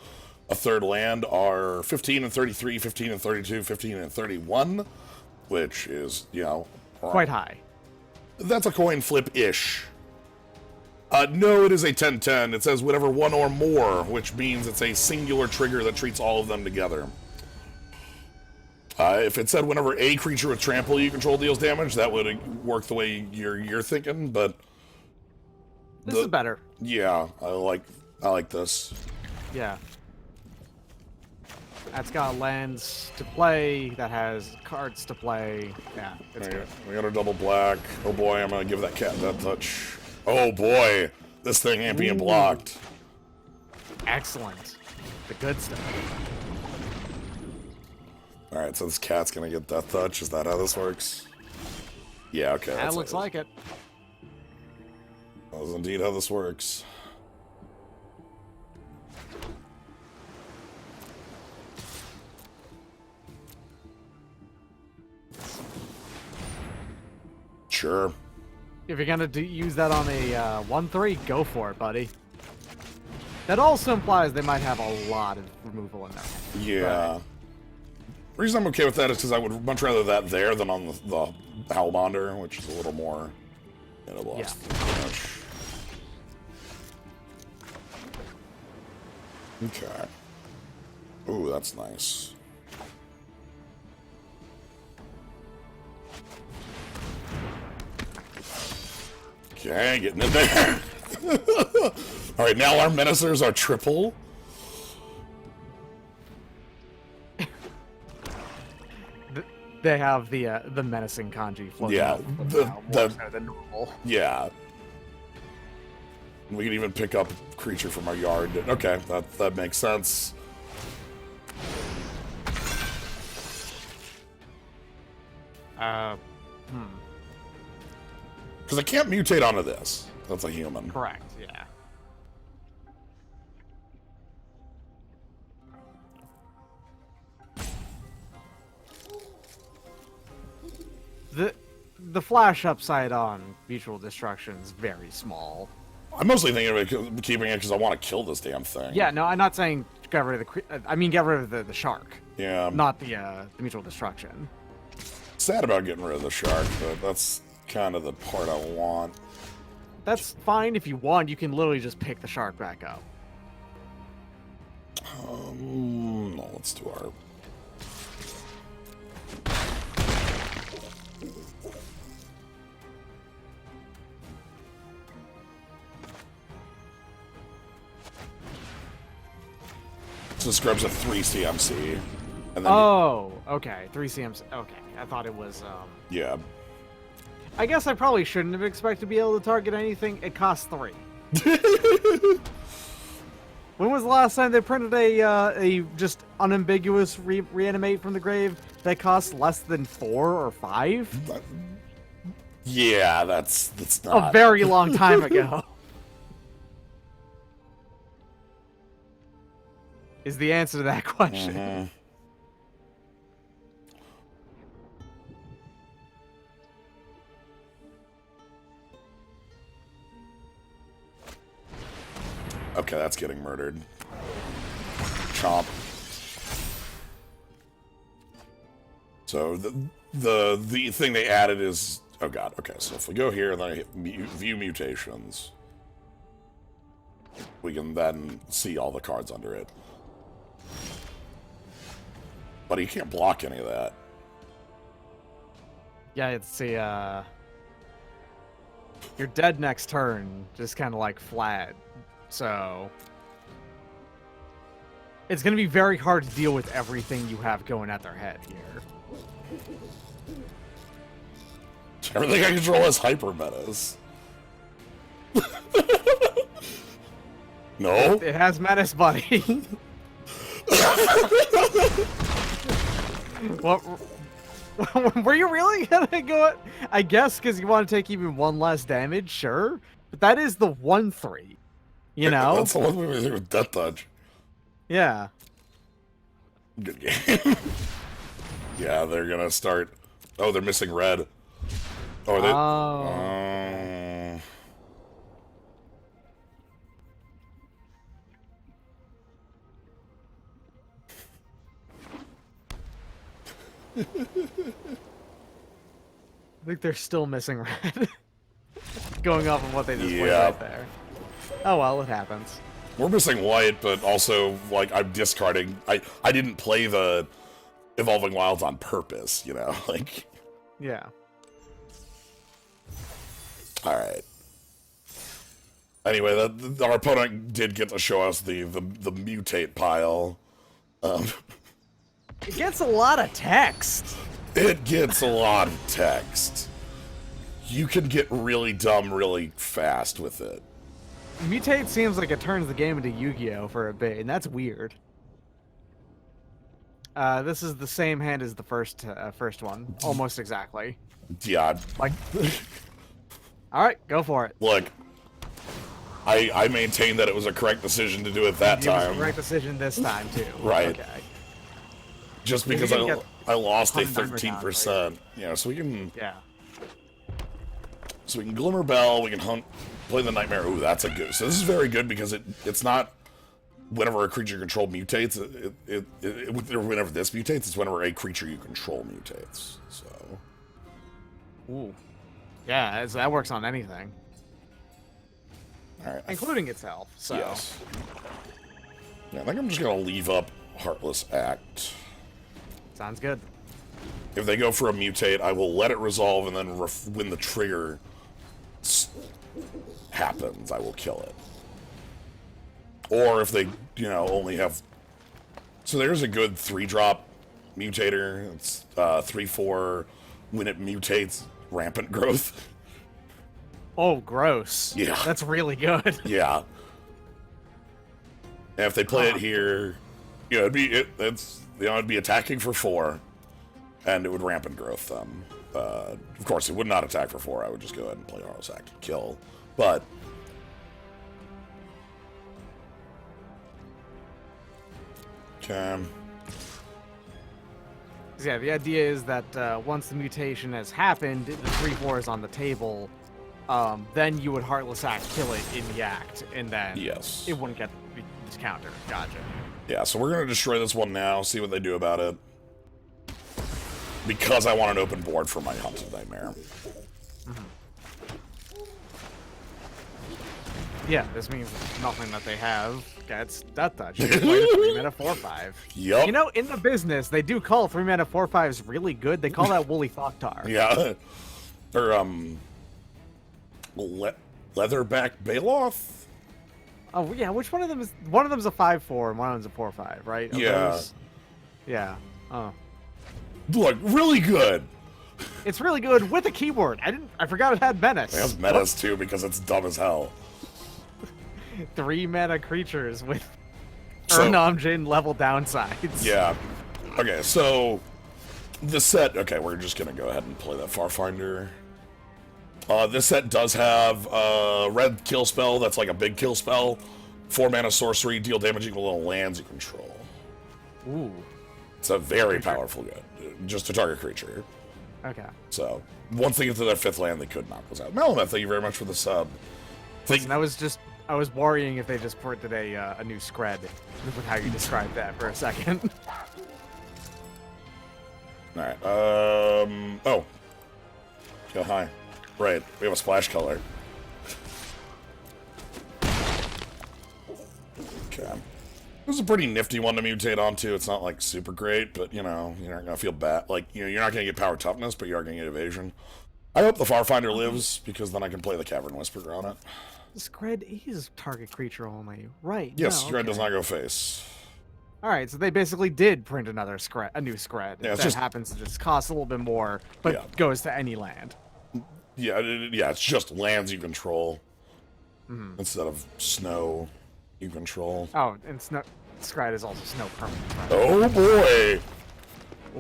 a third land are 15 and 33, 15 and 32, 15 and 31, which is, you know, Quite high. That's a coin flip-ish. No, it is a 10/10. It says whatever one or more, which means it's a singular trigger that treats all of them together. If it said whenever a creature with trample you control deals damage, that would work the way you're thinking, but This is better. yeah, I like this. Yeah. That's got lands to play, that has cards to play. Yeah, it's good. We got a double black. Oh boy, I'm gonna give that cat that touch. Oh boy, this thing ain't being blocked. Excellent. The good stuff. Alright, so this cat's gonna get Death Touch. Is that how this works? Yeah, okay. That looks like it. That is indeed how this works. Sure. If you're gonna use that on a 1/3, go for it, buddy. That also implies they might have a lot of removal in there. Yeah. Right. The reason I'm okay with that is because I would much rather that there than on the Howlbonder, which is a little more... Yeah. Okay. Ooh, that's nice. Okay, getting in there. Alright, now our Menacers are triple. they have the menacing kanji floating Yeah, over them the- now, the- more so than normal. Yeah. We can even pick up a creature from our yard. Okay, that makes sense. Because I can't mutate onto this. That's a human. Correct, yeah. The flash upside on mutual destruction is very small. I'm mostly thinking of keeping it because I want to kill this damn thing. Yeah, no, I'm not saying get rid of I mean get rid of the shark, Yeah. not the mutual destruction. Sad about getting rid of the shark, but that's kind of the part I want. That's fine if you want. You can literally just pick the shark back up. No, let's do our... So this grabs a 3 CMC. And then Oh, okay. 3 CMs. Okay, I thought it was. yeah. I guess I probably shouldn't have expected to be able to target anything. It costs 3. When was the last time they printed a just unambiguous reanimate from the grave that costs less than 4 or 5? Yeah, that's not... A very long time ago. Is the answer to that question. Mhm. Okay, that's getting murdered. Chomp. So the thing they added is, oh god, okay, so if we go here and then I hit view mutations, we can then see all the cards under it. But you can't block any of that. Yeah, it's a you're dead next turn, just kind of like flat. So it's going to be very hard to deal with everything you have going at their head here. Everything I control has hyper metas. No? It has menace, buddy. What? Were you really gonna go? I guess because you want to take even one less damage, sure. But that is the 1/3. You know? That's the one we do with Death Touch. Yeah. Good game. Yeah, they're gonna start. Oh, they're missing red. Oh, are they? I think they're still missing red. Going off of what they just played Yeah. right there. Oh well, it happens. We're missing white, but also, like, I'm discarding. I didn't play the Evolving Wilds on purpose, you know? Like, Yeah. alright. Anyway, our opponent did get to show us the mutate pile. It gets a lot of text. It gets a lot of text. You can get really dumb really fast with it. Mutate seems like it turns the game into Yu-Gi-Oh! For a bit, and that's weird. This is the same hand as the first one, almost exactly. Yeah. Like, all right, go for it. Look, I maintain that it was a correct decision to do it that It was time. the right decision this time too. Right. Okay. Just because You can get I lost a 100 down, 13%. Yeah, so we can Yeah. Glimmer Bell, we can play the Nightmare. Ooh, that's a good. So this is very good because it's not whenever a creature you control mutates. Whenever this mutates, it's whenever a creature you control mutates. So. Ooh. Yeah, that works on anything, All right. including itself. So. Yes. Yeah, I think I'm just gonna leave up Heartless Act. Sounds good. If they go for a mutate, I will let it resolve, and then when the trigger happens, I will kill it. Or if they, only have... So there's a good 3-drop mutator. It's 3/4. When it mutates, rampant growth. Oh, gross. Yeah. That's really good. Yeah. And if they play it here, you know, it'd be attacking for 4, and it would rampant growth them. Of course, it would not attack for 4. I would just go ahead and play Auto Sack and kill. But okay. Yeah, the idea is that once the mutation has happened, the 3/4 is on the table. Then you would Heartless Act kill it in the act, and then Yes. it wouldn't get this counter. Gotcha. Yeah, so we're gonna destroy this one now, see what they do about it. Because I want an open board for my Hunted Nightmare. Yeah, this means nothing that they have gets Death Touch. They play a 3-mana 4/5. Yup. You know, in the business, they do call 3-mana 4/5s really good. They call that Woolly Thoktar. Yeah. Or, Leatherback Baloth? Oh, yeah, which one of them is... One of them's a 5/4 and one of them's a 4/5, right? Are Yeah. those- Yeah. Oh. Look, really good. It's really good with a keyword. I forgot it had Menace. It has Menace, too, because it's dumb as hell. 3-mana creatures with So- Urnamjin level downsides. Yeah. Okay, so the set. Okay, we're just gonna go ahead and play that Farfinder. This set does have a red kill spell that's like a big kill spell. 4-mana sorcery, deal damage equal to lands you control. Ooh. It's a very powerful good, just a target creature. Okay. So once they get to their 5th land, they could knock us out. Melameth, thank you very much for the sub. Listen, I was worrying if they just printed a new scred with how you described that for a second. All right. Oh. Oh, hi. Right. We have a splash color. Okay. This is a pretty nifty one to mutate onto. It's not like super great, but you know, you're not gonna feel bad. Like, you know, you're not gonna get power toughness, but you are gonna get evasion. I hope the Farfinder lives because then I can play the Cavern Whisperer on it. Scred is target creature only, right? Yes, no, Scred okay. does not go face. All right, so they basically did print a new scred. Yeah, it's that just- happens to just cost a little bit more, but Yeah. goes to any land. Yeah, yeah, it's just lands you control instead of snow you control. Oh, and scred is also snow permanent. Right? Oh boy!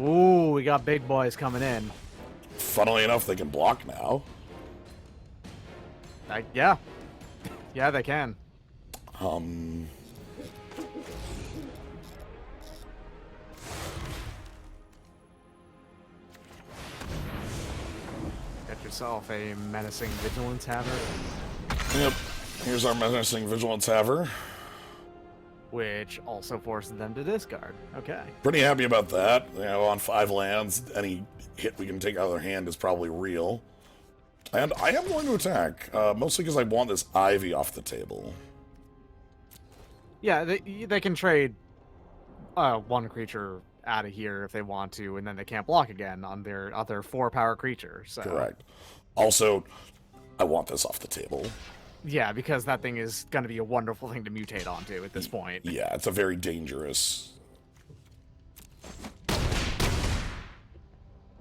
Ooh, we got big boys coming in. Funnily enough, they can block now. Yeah. Yeah, they can. Get yourself a menacing Vigilance Haver, Yep. Here's our menacing Vigilance Haver. which also forces them to discard. Okay. Pretty happy about that. You know, on 5 lands, any hit we can take out of their hand is probably real. And I am going to attack, mostly because I want this Ivy off the table. Yeah, they can trade one creature out of here if they want to, and then they can't block again on their other 4-power creature. So. Correct. Also, I want this off the table. Yeah, because that thing is going to be a wonderful thing to mutate onto at this point. Yeah, it's a very dangerous...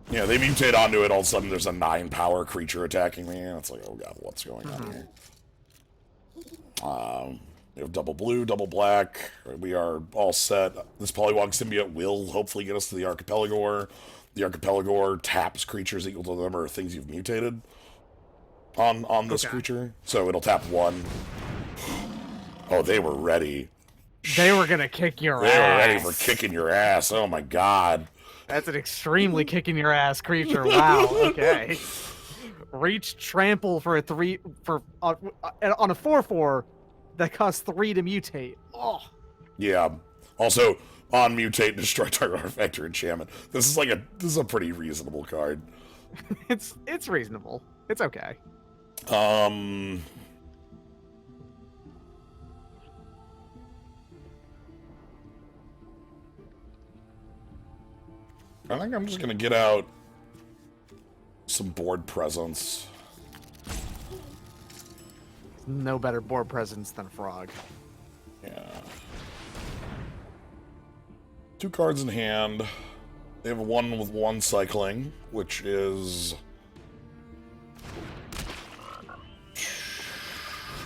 Yeah, they mutate onto it, all of a sudden there's a 9-power creature attacking me, and it's like, oh god, what's going on here? We have double blue, double black. We are all set. This Polywog Symbiote will hopefully get us to the Archipelagor. The Archipelagor taps creatures equal to them or things you've mutated on this creature. So it'll tap 1. Oh, they were ready. They were going to kick your ass. They were ready for kicking your ass. Oh my god. That's an extremely kicking your ass creature. Wow. Okay. Reach trample for a 3 on a 4/4 that costs 3 to mutate. Oh. Yeah. Also, on mutate, destroy target artifact or enchantment. This is a pretty reasonable card. It's reasonable. It's okay. I think I'm just gonna get out some board presence. No better board presence than a frog. Yeah. 2 cards in hand. They have one with 1 cycling, which is...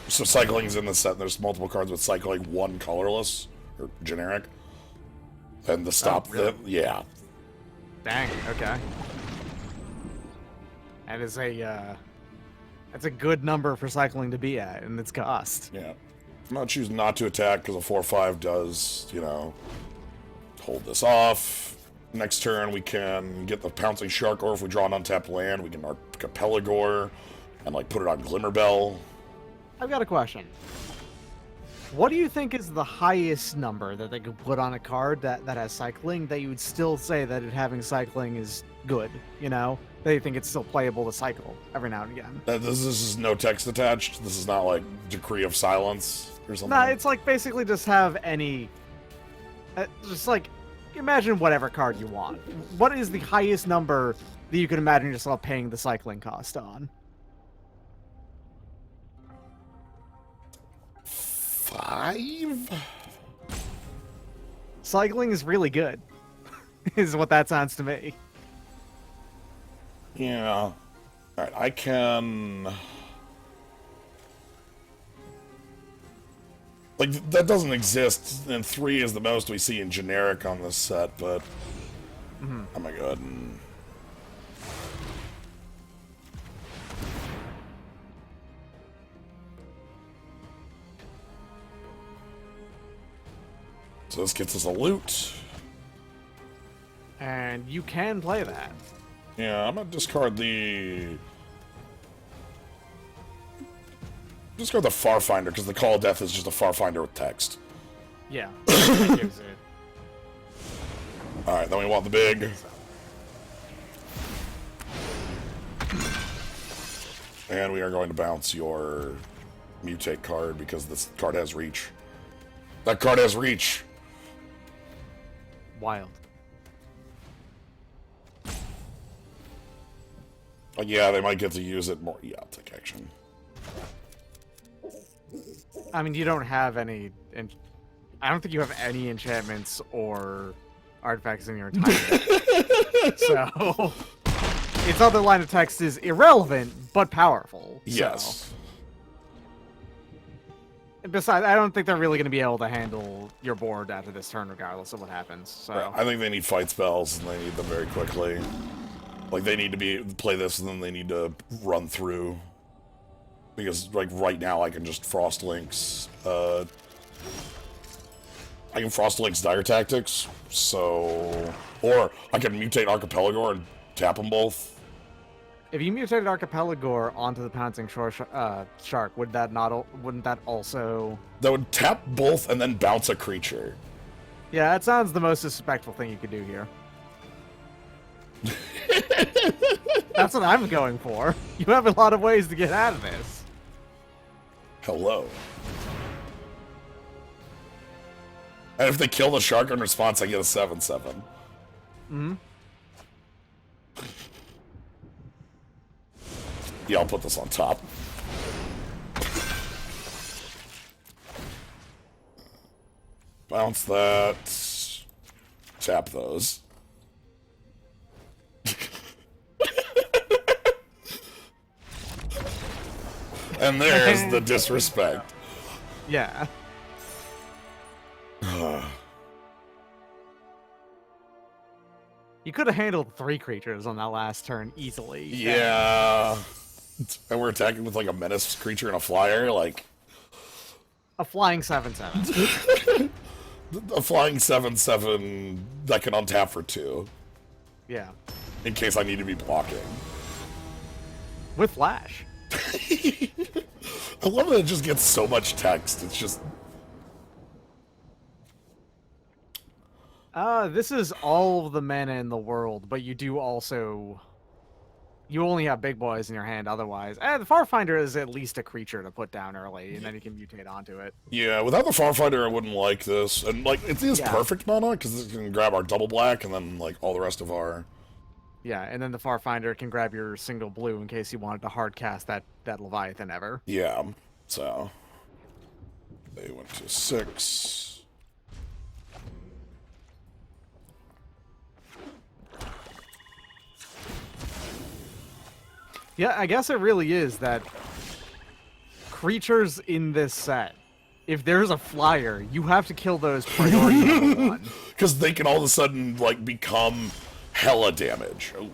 So cycling's in the set, and there's multiple cards with cycling, 1 colorless, or generic. And the stop, really? yeah. Dang, okay. That is a, that's a good number for cycling to be at, and its cost. Yeah. I'm gonna choose not to attack, because a 4-5 does, you know, hold this off. Next turn, we can get the Pouncing Shark, or if we draw an untapped land, we can Archipelagore and, like, put it on Glimmerbell. I've got a question. What do you think is the highest number that they could put on a card that has cycling that you would still say that it having cycling is good, you know? That you think it's still playable to cycle every now and again? This is no text attached. This is not, like, Decree of Silence or something. Nah, it's like basically just have any... just like, imagine whatever card you want. What is the highest number that you can imagine yourself paying the cycling cost on? 5? Cycling is really good, is what that sounds to me. Yeah. Alright, I can... Like, that doesn't exist, and 3 is the most we see in generic on this set, but... I'm gonna go ahead and... So this gets us a loot. And you can play that. Yeah, I'm gonna discard the... Discard the Farfinder, because the Call of Death is just a Farfinder with text. Yeah. That gives it. Alright, then we want the big. And we are going to bounce your Mutate card, because this card has reach. That card has reach! Wild. Yeah, they might get to use it more. Yeah, I'll take action. I mean, you don't have any... I don't think you have any enchantments or artifacts in your entire deck. So... its other line of text is irrelevant, but powerful. Yes. So. And besides, I don't think they're really going to be able to handle your board after this turn, regardless of what happens. So Right. I think they need fight spells, and they need them very quickly. Like, they need to play this, and then they need to run through. Because, like, right now, I can just Frost Links, I can Frost Links Dire Tactics, so... Or I can Mutate Archipelagore and tap them both. if you mutated Archipelagore onto the Pouncing Shark, wouldn't that also... That would tap both and then bounce a creature. Yeah, that sounds the most disrespectful thing you could do here. That's what I'm going for. You have a lot of ways to get out of this. Hello. And if they kill the shark in response, I get a 7/7. Mm-hmm. Yeah, I'll put this on top. Bounce that. Tap those. And there's the disrespect. Yeah. You could have handled 3 creatures on that last turn easily. Yeah. And we're attacking with like a menace creature and a flyer, like... A flying 7/7. A flying 7/7 that can untap for 2. Yeah. In case I need to be blocking. With flash. I love that it just gets so much text. It's just... This is all of the mana in the world, but you do also... You only have big boys in your hand otherwise. The Farfinder is at least a creature to put down early, and then you can mutate onto it. Yeah, without the Farfinder, I wouldn't like this. And, like, it is Yeah. perfect mana, because it can grab our double black, and then, like, all the rest of our... Yeah, and then the Farfinder can grab your single blue in case you wanted to hard cast that Leviathan ever. Yeah, so... They went to 6. Yeah, I guess it really is that creatures in this set, if there's a flyer, you have to kill those priority number one. Because they can all of a sudden, like, become hella damage. Oh,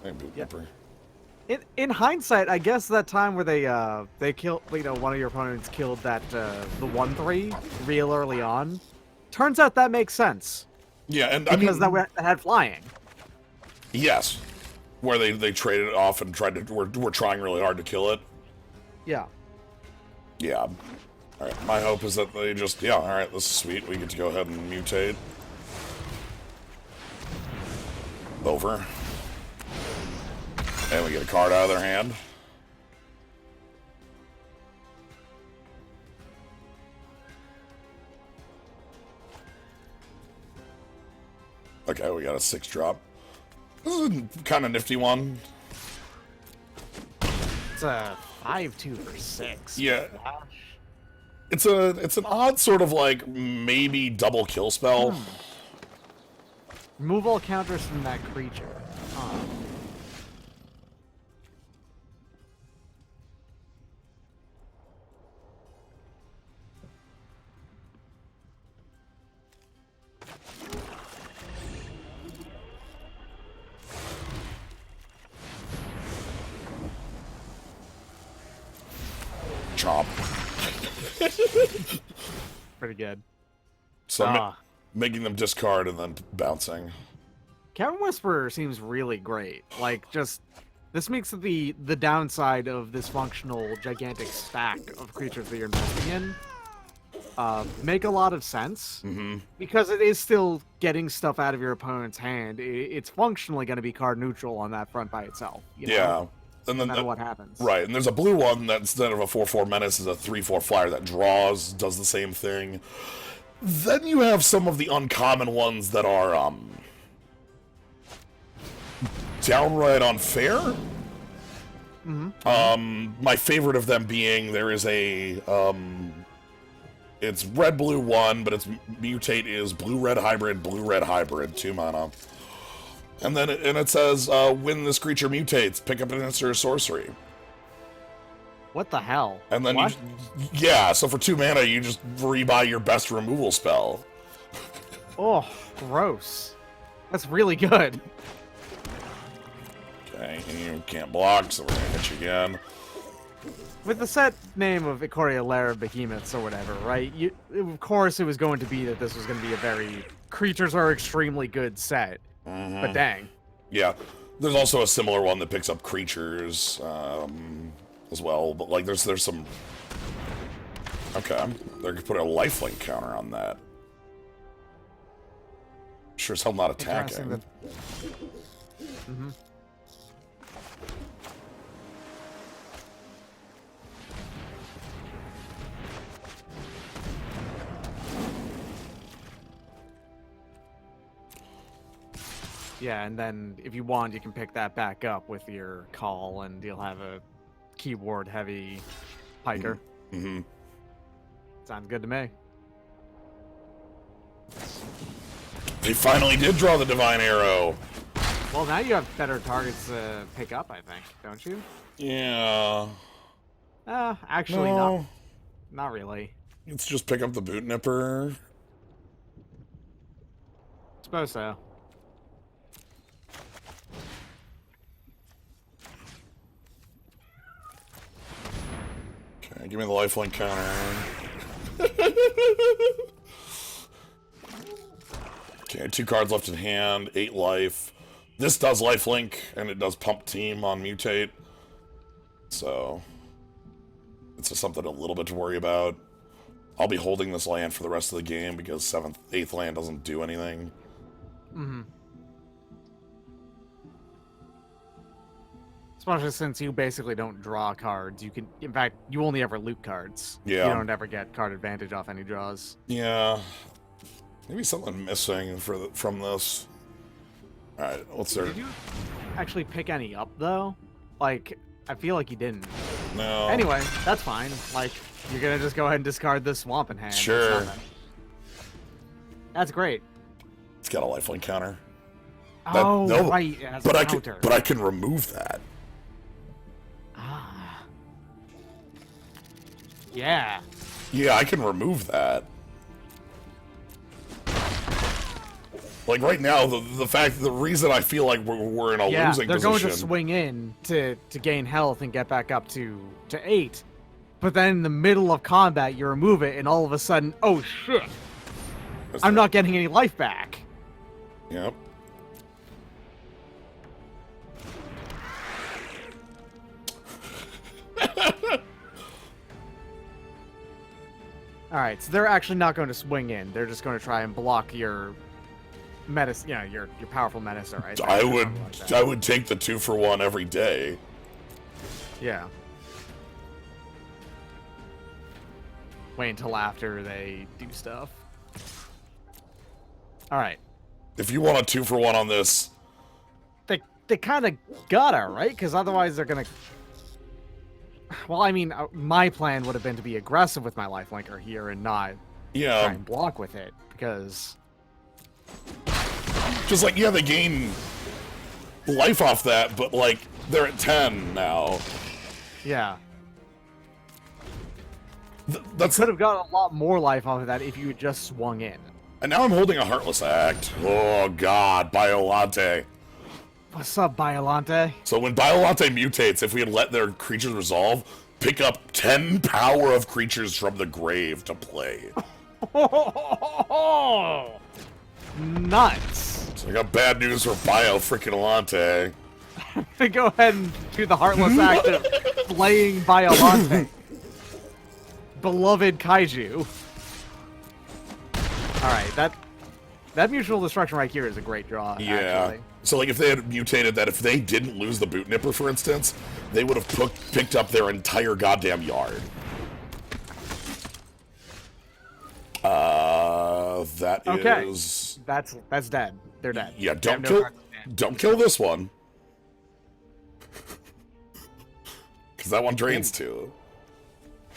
hey, boot Yeah. nipper. In hindsight, I guess that time where they killed, one of your opponents killed that the 1/3 real early on, turns out that makes sense Yeah, and because I mean, that had flying. yes, where they traded it off and tried to, we're trying really hard to kill it. Yeah. Yeah. All right, my hope is that they just, yeah, all right, this is sweet. We get to go ahead and mutate. Over. And we get a card out of their hand. Okay, we got a 6-drop. This is a kind of nifty one. It's a 5/2 for 6. Yeah. Gosh. It's an odd sort of like maybe double kill spell. Remove all counters from that creature. Chomp. Pretty good. So making them discard and then bouncing. Cavern Whisperer seems really great. Like, just this makes the downside of this functional gigantic stack of creatures that you're investing in make a lot of sense because it is still getting stuff out of your opponent's hand. It's functionally going to be card neutral on that front by itself. You know? Yeah. And then No matter what happens. Right, and there's a blue one that instead of a 4/4 menace is a 3/4 flyer that draws, does the same thing. Then you have some of the uncommon ones that are downright unfair. My favorite of them being there is a it's red blue 1, but its mutate is blue red hybrid, 2 mana. And then it says, when this creature mutates, pick up an instant or sorcery. What the hell? And then what? yeah, so for 2 mana, you just rebuy your best removal spell. Oh, gross. That's really good. Okay, and you can't block, so we're gonna hit you again. With the set name of Ikoria, Lair, Behemoths, or whatever, right? Of course it was going to be that this was going to be a very creatures are extremely good set. But dang. Yeah, there's also a similar one that picks up creatures as well, but like there's some... Okay, they're gonna put a lifelink counter on that. Sure as hell not attacking. That... Yeah, and then if you want, you can pick that back up with your call, and you'll have a keyword-heavy hiker. Sounds good to me. They finally did draw the Divine Arrow. Well, now you have better targets to pick up, I think, don't you? Yeah. Actually, No. not really. Let's just pick up the Boot Nipper. Suppose so. Okay, give me the lifelink counter. Okay, 2 cards left in hand, 8 life. This does lifelink, and it does pump team on mutate. So, it's just something a little bit to worry about. I'll be holding this land for the rest of the game because 8th land doesn't do anything. Especially since you basically don't draw cards. You can, in fact, you only ever loot cards. Yeah. You don't ever get card advantage off any draws. Yeah. Maybe something missing from this. Alright, what's there? Did you actually pick any up, though? Like, I feel like you didn't. No. Anyway, that's fine. Like, you're gonna just go ahead and discard this swamp in hand. Sure. That's great. It's got a lifelink counter. Oh, no, right. It has but a I counter. can remove that. Yeah. Yeah, I can remove that. Like right now, the reason I feel like we're in a losing they're position. going to swing in to gain health and get back up to 8. But then in the middle of combat, you remove it, and all of a sudden, oh shit! I'm not getting any life back. Yep. All right, so they're actually not going to swing in. They're just going to try and block your menace, your powerful menace, right? I would take the 2-for-1 every day. Yeah. Wait until after they do stuff. All right. If you want a 2-for-1 on this, they kind of gotta, right? Because otherwise they're gonna. Well, I mean, my plan would have been to be aggressive with my lifelinker here and not try and block with it, because just like, yeah, they gain life off that, but like they're at 10 now. Yeah. That's could have gotten a lot more life off of that if you had just swung in. And now I'm holding a Heartless Act. Oh god, Biolante. What's up, Biolante? So when Biolante mutates, if we had let their creatures resolve, pick up 10 power of creatures from the grave to play. Oh, nuts. So I got bad news for Bio-freaking-Alante. Go ahead and do the Heartless Act of playing Biolante. Beloved Kaiju. Alright, that mutual destruction right here is a great draw, actually. So, like, if they had mutated that, if they didn't lose the Boot Nipper, for instance, they would have picked up their entire goddamn yard. That is... That's dead. They're dead. Yeah, don't kill this one. Because that one drains too.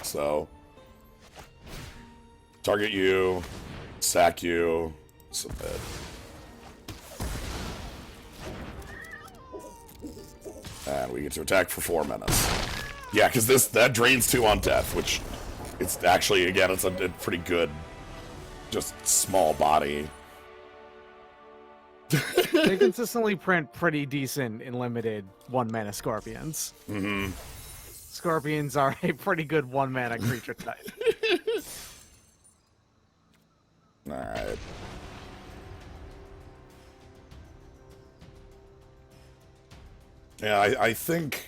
So... Target you, sack you, submit. And we get to attack for 4 minutes. Yeah, because that drains 2 on death, which it's actually, again, it's a pretty good, just small body. They consistently print pretty decent in limited 1-mana Scorpions. Mm-hmm. Scorpions are a pretty good 1-mana creature type. Alright. Yeah, I think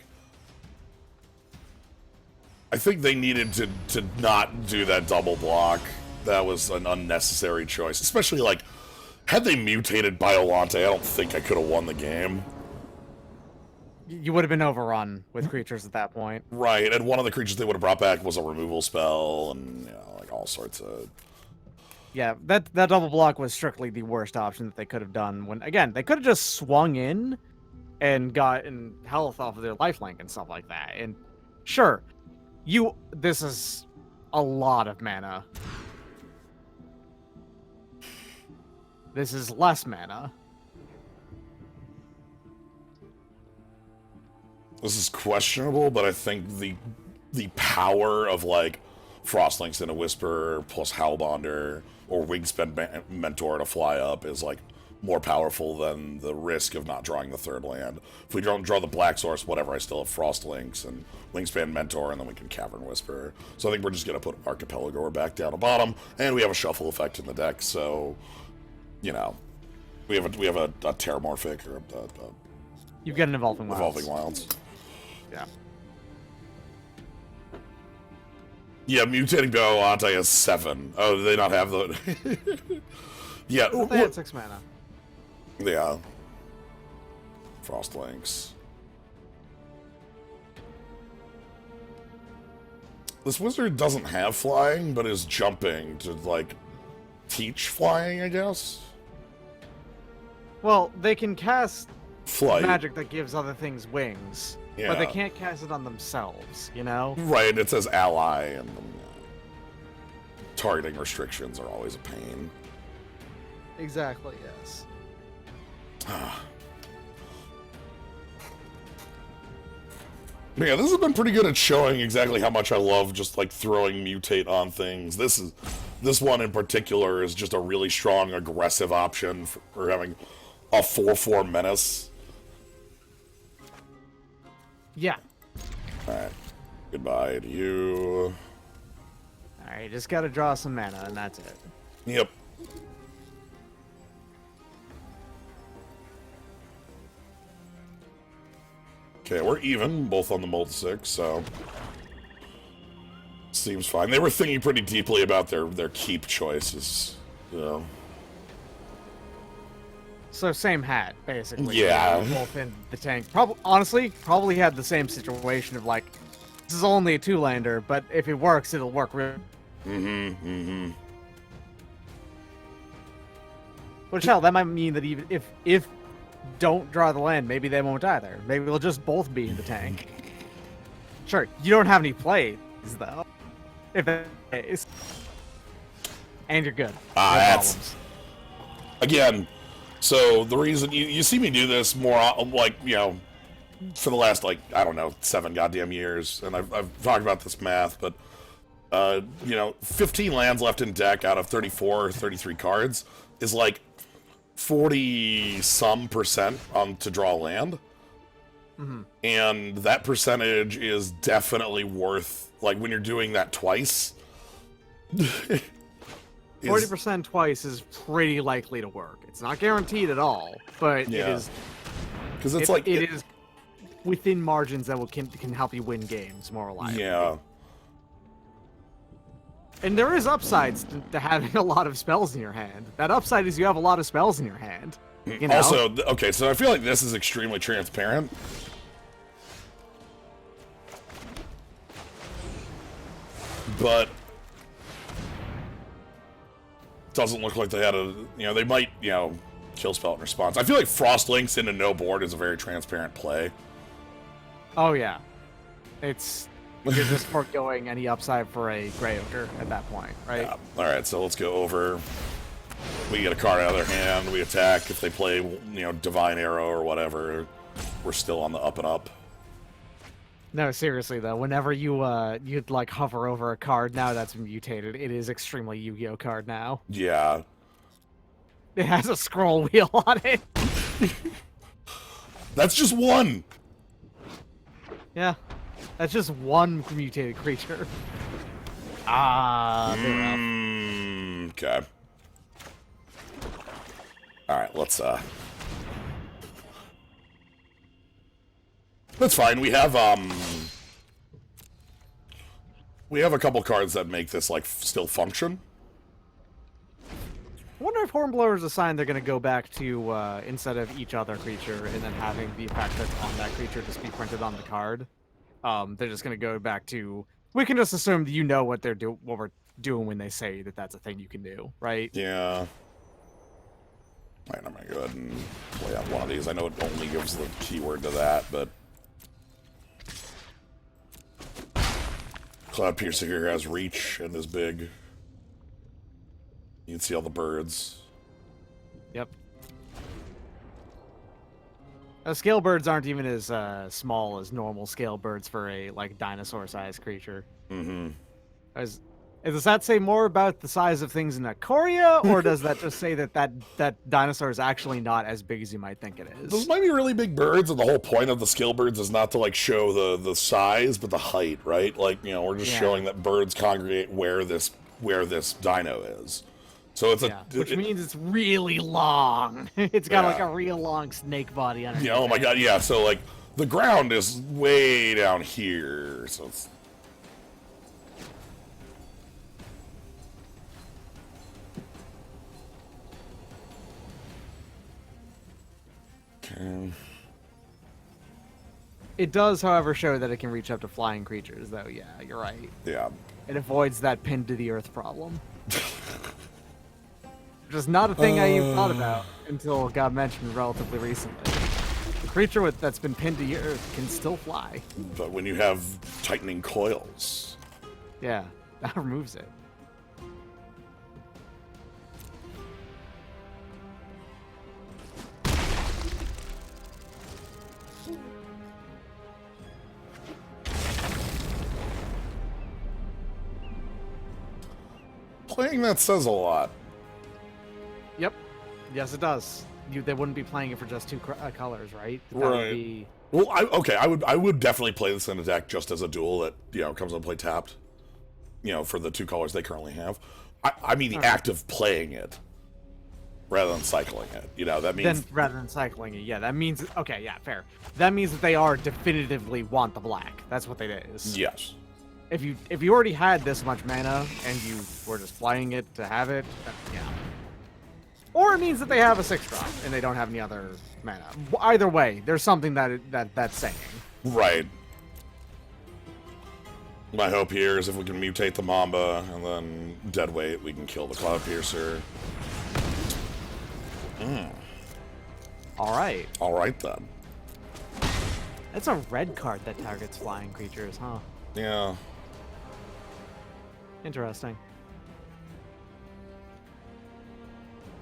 they needed to not do that double block. That was an unnecessary choice. Especially, like, had they mutated Biolante, I don't think I could have won the game. You would have been overrun with creatures at that point. Right, and one of the creatures they would have brought back was a removal spell, and, like, all sorts of... Yeah, that double block was strictly the worst option that they could have done. When, again, they could have just swung in and gotten health off of their lifelink and stuff like that. And sure, this is a lot of mana. This is less mana. This is questionable, but I think the power of, like, Frostlinks in a Whisper plus Howlbonder or Wingspan Mentor to fly up is, like, more powerful than the risk of not drawing the 3rd land. If we don't draw the Black Source, whatever, I still have Frostlinks and Wingspan Mentor, and then we can Cavern Whisper. So I think we're just going to put Archipelago back down to bottom, and we have a Shuffle effect in the deck, so, we have a Terramorphic or a You get an Evolving Wilds. Evolving Wilds. Yeah. Yeah, mutating Biolante is 7. Oh, do they not have the... Yeah. They had 6 mana. Yeah. Frostlinks. This wizard doesn't have flying, but is jumping to, like, teach flying, I guess? Well, they can cast Flight. magic that gives other things wings. Yeah. But they can't cast it on themselves, you know? Right, it says ally, and targeting restrictions are always a pain. Exactly, yes. Yeah, this has been pretty good at showing exactly how much I love just like throwing mutate on things. This one in particular is just a really strong aggressive option for having a 4/4 menace. Yeah. Alright. Goodbye to you. Alright, just gotta draw some mana, and that's it. Yep. Okay, we're even, both on the Mold 6, so... Seems fine. They were thinking pretty deeply about their keep choices, you know. So same hat, basically. Yeah. Both in the tank. Honestly, probably had the same situation of like, this is only a 2-lander, but if it works, it'll work really. Which hell, that might mean that even if don't draw the land, maybe they won't either. Maybe they'll just both be in the tank. Sure, you don't have any plays though. If that is, and you're good. That's again. So the reason you see me do this more, like, you know, for the last, like, I don't know, 7 goddamn years, and I've talked about this math, but, you know, 15 lands left in deck out of 34 or 33 cards is like 40-some% on to draw land. Mm-hmm. And that percentage is definitely worth, like, when you're doing that twice. 40% twice is pretty likely to work. It's not guaranteed at all, but Yeah. it is. Because it's it is within margins that can help you win games more reliably. Yeah. And there is upsides to having a lot of spells in your hand. That upside is you have a lot of spells in your hand. You know? Also, okay, so I feel like this is extremely transparent. But doesn't look like they had a, you know, they might, you know, kill spell in response. I feel like Frost Links into no board is a very transparent play. Oh yeah, it's you're just foregoing any upside for a Grey Ochre at that point, right? Yeah. All right, so let's go over. We get a card out of their hand. We attack. If they play, you know, Divine Arrow or whatever, we're still on the up and up. No, seriously though, whenever you'd like hover over a card now that's mutated, it is extremely Yu-Gi-Oh card now. Yeah. It has a scroll wheel on it. That's just one. Yeah, that's just one mutated creature. Ah, Okay. All right, let's that's fine. We have a couple cards that make this like still function. I wonder if Hornblower is a sign they're going to go back to instead of each other creature and then having the effect that's on that creature just be printed on the card. They're just going to go back to. We can just assume that you know what what we're doing when they say that that's a thing you can do, right? Yeah. Right, I'm gonna go ahead and play out one of these. I know it only gives the keyword to that, but Cloud Piercer here has reach and is big. You can see all the birds. Yep. Scale birds aren't even as small as normal scale birds for a like dinosaur-sized creature. Mm-hmm. Does that say more about the size of things in Ikoria, or does that just say that dinosaur is actually not as big as you might think it is? Those might be really big birds, and the whole point of the scale birds is not to like show the size, but the height, right? Like, you know, we're just showing that birds congregate where this dino is. So it's which means it's really long. It's got like a real long snake body underneath. Yeah, oh my god, yeah. So like the ground is way down here, so it's. Okay. It does, however, show that it can reach up to flying creatures, though. Yeah, you're right. Yeah. It avoids that pinned to the earth problem. Which is not a thing I even thought about until it got mentioned relatively recently. A creature that's been pinned to the earth can still fly. But when you have tightening coils. Yeah, that removes it. playing that says a lot. Yep. Yes, it does. They wouldn't be playing it for just two colors, right? That Right. would be... Well, I would definitely play this in a deck just as a duel that, you know, comes on play tapped. You know, for the 2 colors they currently have. I mean the act of playing it rather than cycling it. You know, that means... Then rather than cycling it, yeah, that means... Okay, yeah, fair. That means that they are definitively want the black. That's what it is. Yes. If you already had this much mana and you were just playing it to have it, then, yeah. Or it means that they have a 6-drop and they don't have any other mana. Either way, there's something that's saying. Right. My hope here is if we can mutate the Mamba and then deadweight, we can kill the Cloud Piercer. Alright. Alright then. That's a red card that targets flying creatures, huh? Yeah. Interesting.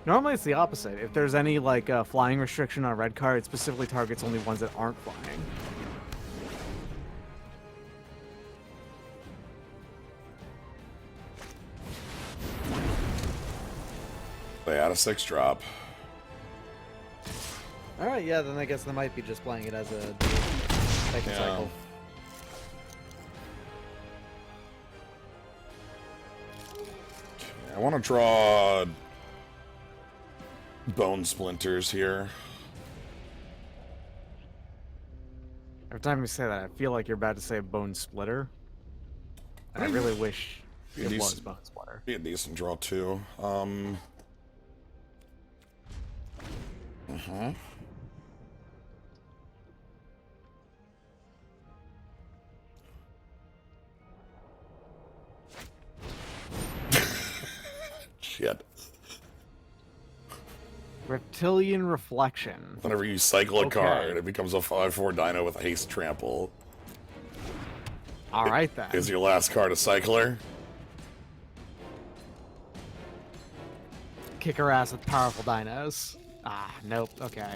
Normally it's the opposite. If there's any like flying restriction on a red card, it specifically targets only ones that aren't flying. They had a 6-drop. Alright, yeah, then I guess they might be just playing it as a second cycle. I want to draw Bone Splinters here. Every time you say that, I feel like you're about to say Bone Splitter. And I really wish it was Bone Splitter. Be a decent draw too. Shit. Reptilian Reflection. Whenever you cycle a card, it becomes a 5/4 dino with haste trample. Alright then. Is your last card a cycler? Kick her ass with powerful dinos. Ah, nope. Okay.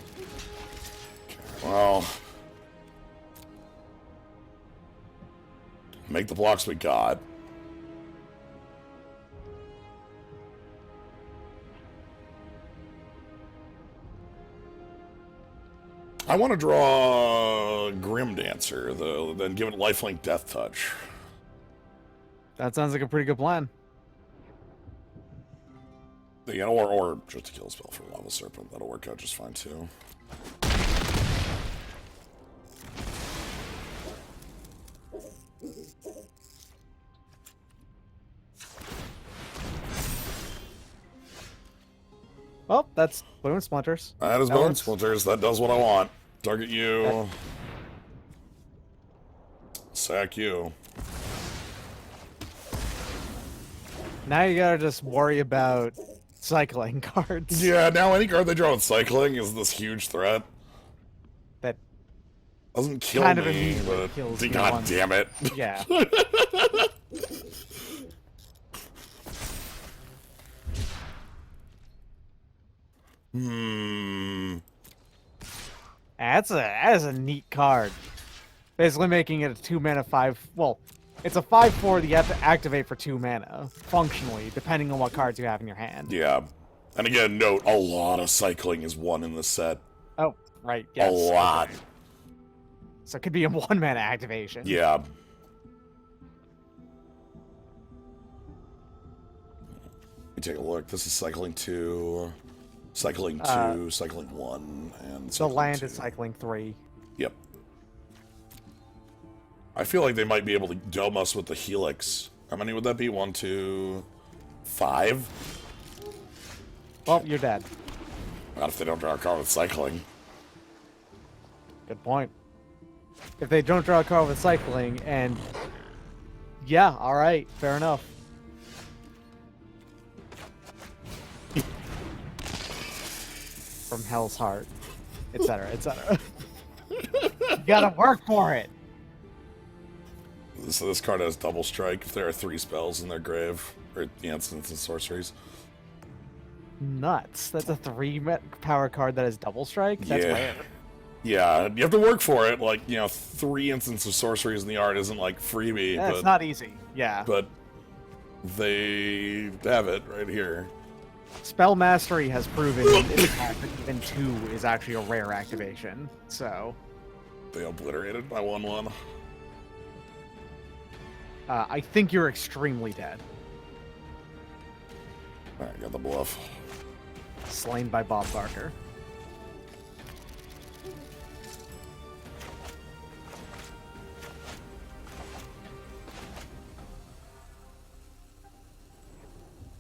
Well, make the blocks we got. I want to draw Grim Dancer, though, then give it lifelink Death Touch. That sounds like a pretty good plan. Yeah, or just a kill spell for Lava Serpent. That'll work out just fine, too. Well, that's Bone Splinters. That is Bone Splinters. That does what I want. Target you. Sack you. Now you gotta just worry about cycling cards. Yeah, now any card they draw with cycling is this huge threat. That doesn't kill kind of me, immediately but kills God damn it. Yeah. That is a neat card. Basically making it a 2-mana 5. Well, it's a 5/4 that you have to activate for 2 mana, functionally, depending on what cards you have in your hand. Yeah. And again, note, a lot of cycling is one in the set. Oh, right, yes. A lot. Okay. So it could be a 1-mana activation. Yeah. Let me take a look. This is cycling 2, cycling 2, cycling 1, and the land 2. is cycling 3. Yep. I feel like they might be able to dome us with the Helix. How many would that be? 1, 2, 5? Well, you're dead. Not if they don't draw a card with cycling. Good point. If they don't draw a card with cycling, and... Yeah, alright, fair enough. From Hell's Heart, etc., etc. You gotta work for it! So this card has double strike if there are 3 spells in their grave, or instants and sorceries. Nuts. That's a 3-power card that has double strike? That's rare. Yeah, you have to work for it. Like, 3 instances of sorceries in the art isn't like freebie. Yeah, but, it's not easy. Yeah. But They have it right here. Spell Mastery has proven in the past that even 2 is actually a rare activation, so... They obliterated my 1/1. I think you're extremely dead. Alright, got the bluff. Slain by Bob Barker.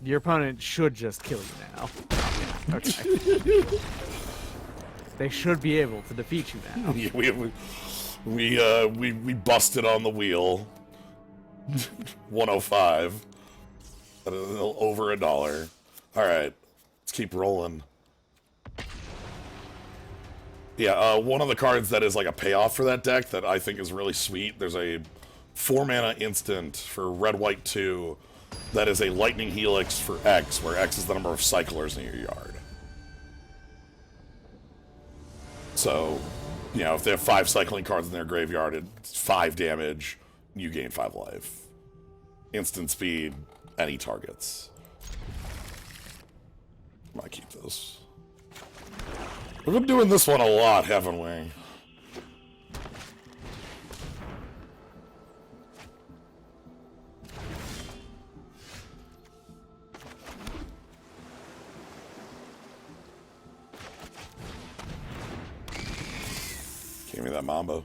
Your opponent should just kill you now. Okay. They should be able to defeat you now. Yeah, we busted on the wheel. 105. Over $1. All right, let's keep rolling. Yeah, one of the cards that is like a payoff for that deck that I think is really sweet. There's a 4-mana instant for red-white 2 that is a Lightning Helix for X, where X is the number of cyclers in your yard. So, you know, if they have 5 cycling cards in their graveyard, it's 5 damage, you gain 5 life. Instant speed, any targets. Might keep this. We've been doing this one a lot, haven't we? Give me that Mambo.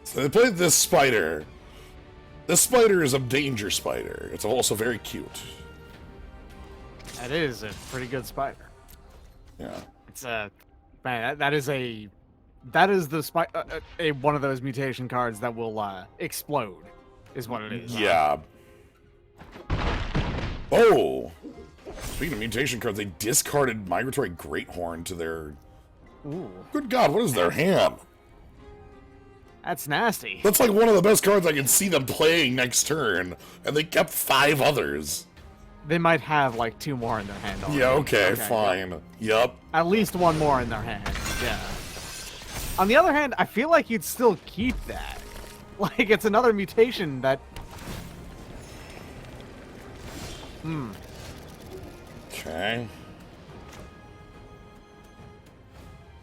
So they played this spider. This spider is a danger spider. It's also very cute. That is a pretty good spider. Yeah. It's a man. That is the one of those mutation cards that will explode. Is what it is. Yeah. Oh. Speaking of mutation cards, they discarded Migratory Greathorn to their. Ooh. Good God, what is their hand? That's nasty. That's like one of the best cards I can see them playing next turn, and they kept 5 others. They might have like 2 more in their hand already. Yeah, okay, fine. Yep. At least 1 more in their hand. Yeah. On the other hand, I feel like you'd still keep that. Like, it's another mutation that... Okay.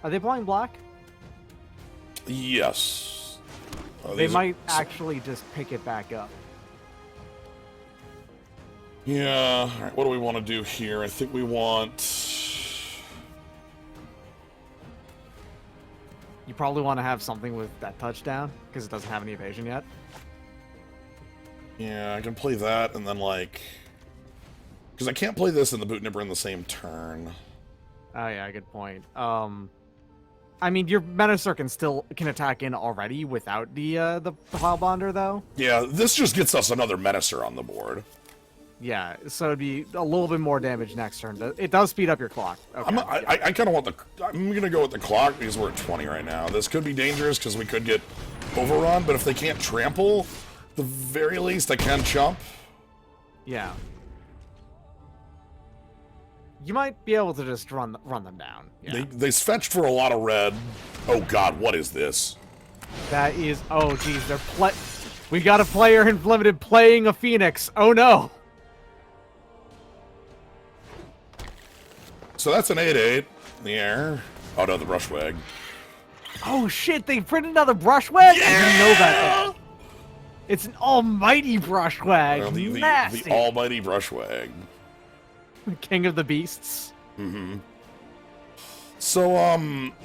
Are they playing black? Yes. They might actually just pick it back up. Yeah, alright, what do we want to do here? I think we want... You probably want to have something with that touchdown, because it doesn't have any evasion yet. Yeah, I can play that, and then, like... Because I can't play this and the Boot Nipper in the same turn. Oh yeah, good point. I mean, your Menacer can attack in already without the Pile Bonder, though. Yeah, this just gets us another Menacer on the board. Yeah, so it'd be a little bit more damage next turn. It does speed up your clock. Okay. I kind of want the... I'm going to go with the clock because we're at 20 right now. This could be dangerous because we could get overrun, but if they can't trample, at the very least I can chump. Yeah. You might be able to just run them down. Yeah. They fetched for a lot of red. Oh God, what is this? That is... Oh, geez, we got a player in Limited playing a Phoenix. Oh, no. So that's an 8/8. in the air. Oh no, the brushwag. Oh shit, they printed another brushwag? Yeah! I didn't know that. It's an almighty brushwag. Well, Nasty. the almighty brushwag. King of the beasts. Mm-hmm. So,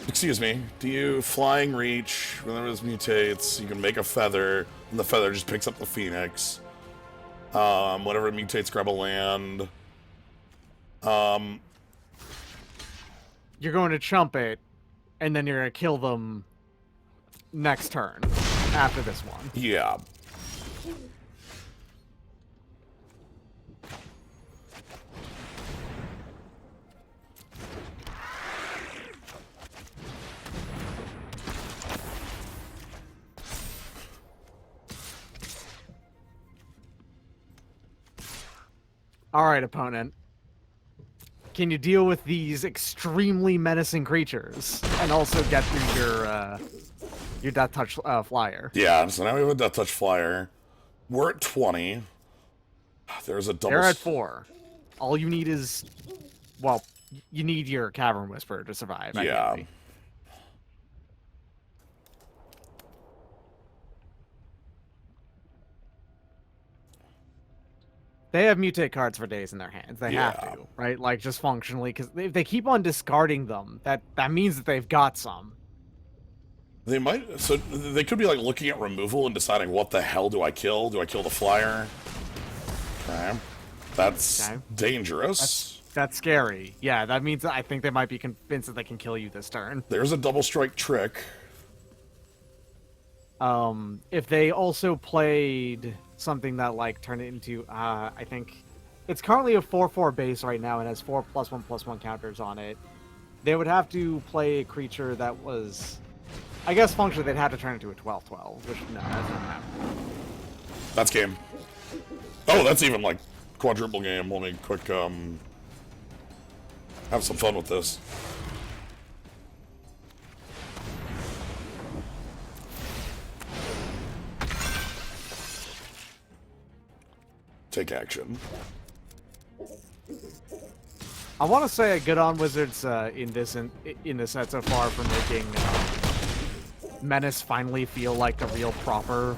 excuse me. Do you flying reach? Whenever this mutates, you can make a feather, and the feather just picks up the phoenix. Whenever it mutates, grab a land. You're going to chump it, and then you're going to kill them next turn after this one. Yeah. All right, opponent. Can you deal with these extremely menacing creatures and also get through your Death Touch flyer? Yeah, so now we have a Death Touch flyer. We're at 20. There's a double... They're at 4. All you need is... Well, you need your Cavern Whisperer to survive. Yeah. Anyway. They have mutate cards for days in their hands. They have to, right? Like, just functionally, because if they keep on discarding them, that means that they've got some. They might... So, they could be, like, looking at removal and deciding, what the hell do I kill? Do I kill the flyer? Okay. That's dangerous. That's scary. Yeah, that means I think they might be convinced that they can kill you this turn. There's a double strike trick. If they also played something that, like, turned it into, I think... It's currently a 4/4 base right now and has 4+1/+1 counters on it. They would have to play a creature that was... I guess functionally they'd have to turn it into a 12/12, which, no, that's not happening. That's game. Oh, that's even, like, quadruple game. Let me quick, have some fun with this. Take action. I want to say a good on Wizards in this set so far for making Menace finally feel like the real proper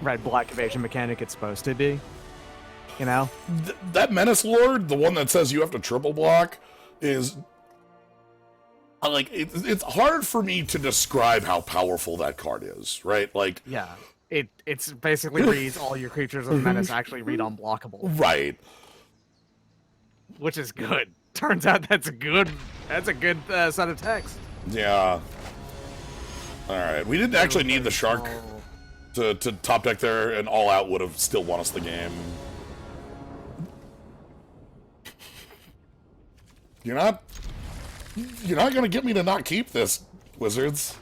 red-black evasion mechanic it's supposed to be. You know? That Menace Lord, the one that says you have to triple block, is... Like, it's hard for me to describe how powerful that card is, right? Like... Yeah. It's basically reads all your creatures with Menace actually read unblockable. Right. Which is good. Turns out that's a good set of text. Yeah. Alright, we didn't actually need the shark to top deck there, and All Out would have still won us the game. You're not gonna get me to not keep this, Wizards.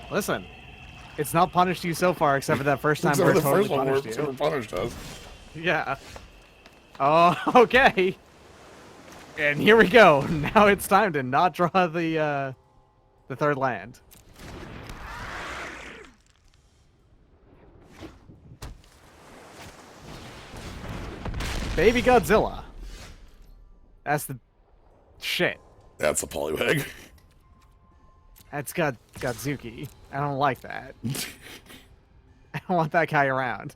Listen, it's not punished you so far, except for that first time where it totally punished you. Super punished us. Yeah. Oh, okay. And here we go. Now it's time to not draw the third land. Baby Godzilla. That's the shit. That's a Poliwag. That's Godzuki. I don't like that. I don't want that guy around.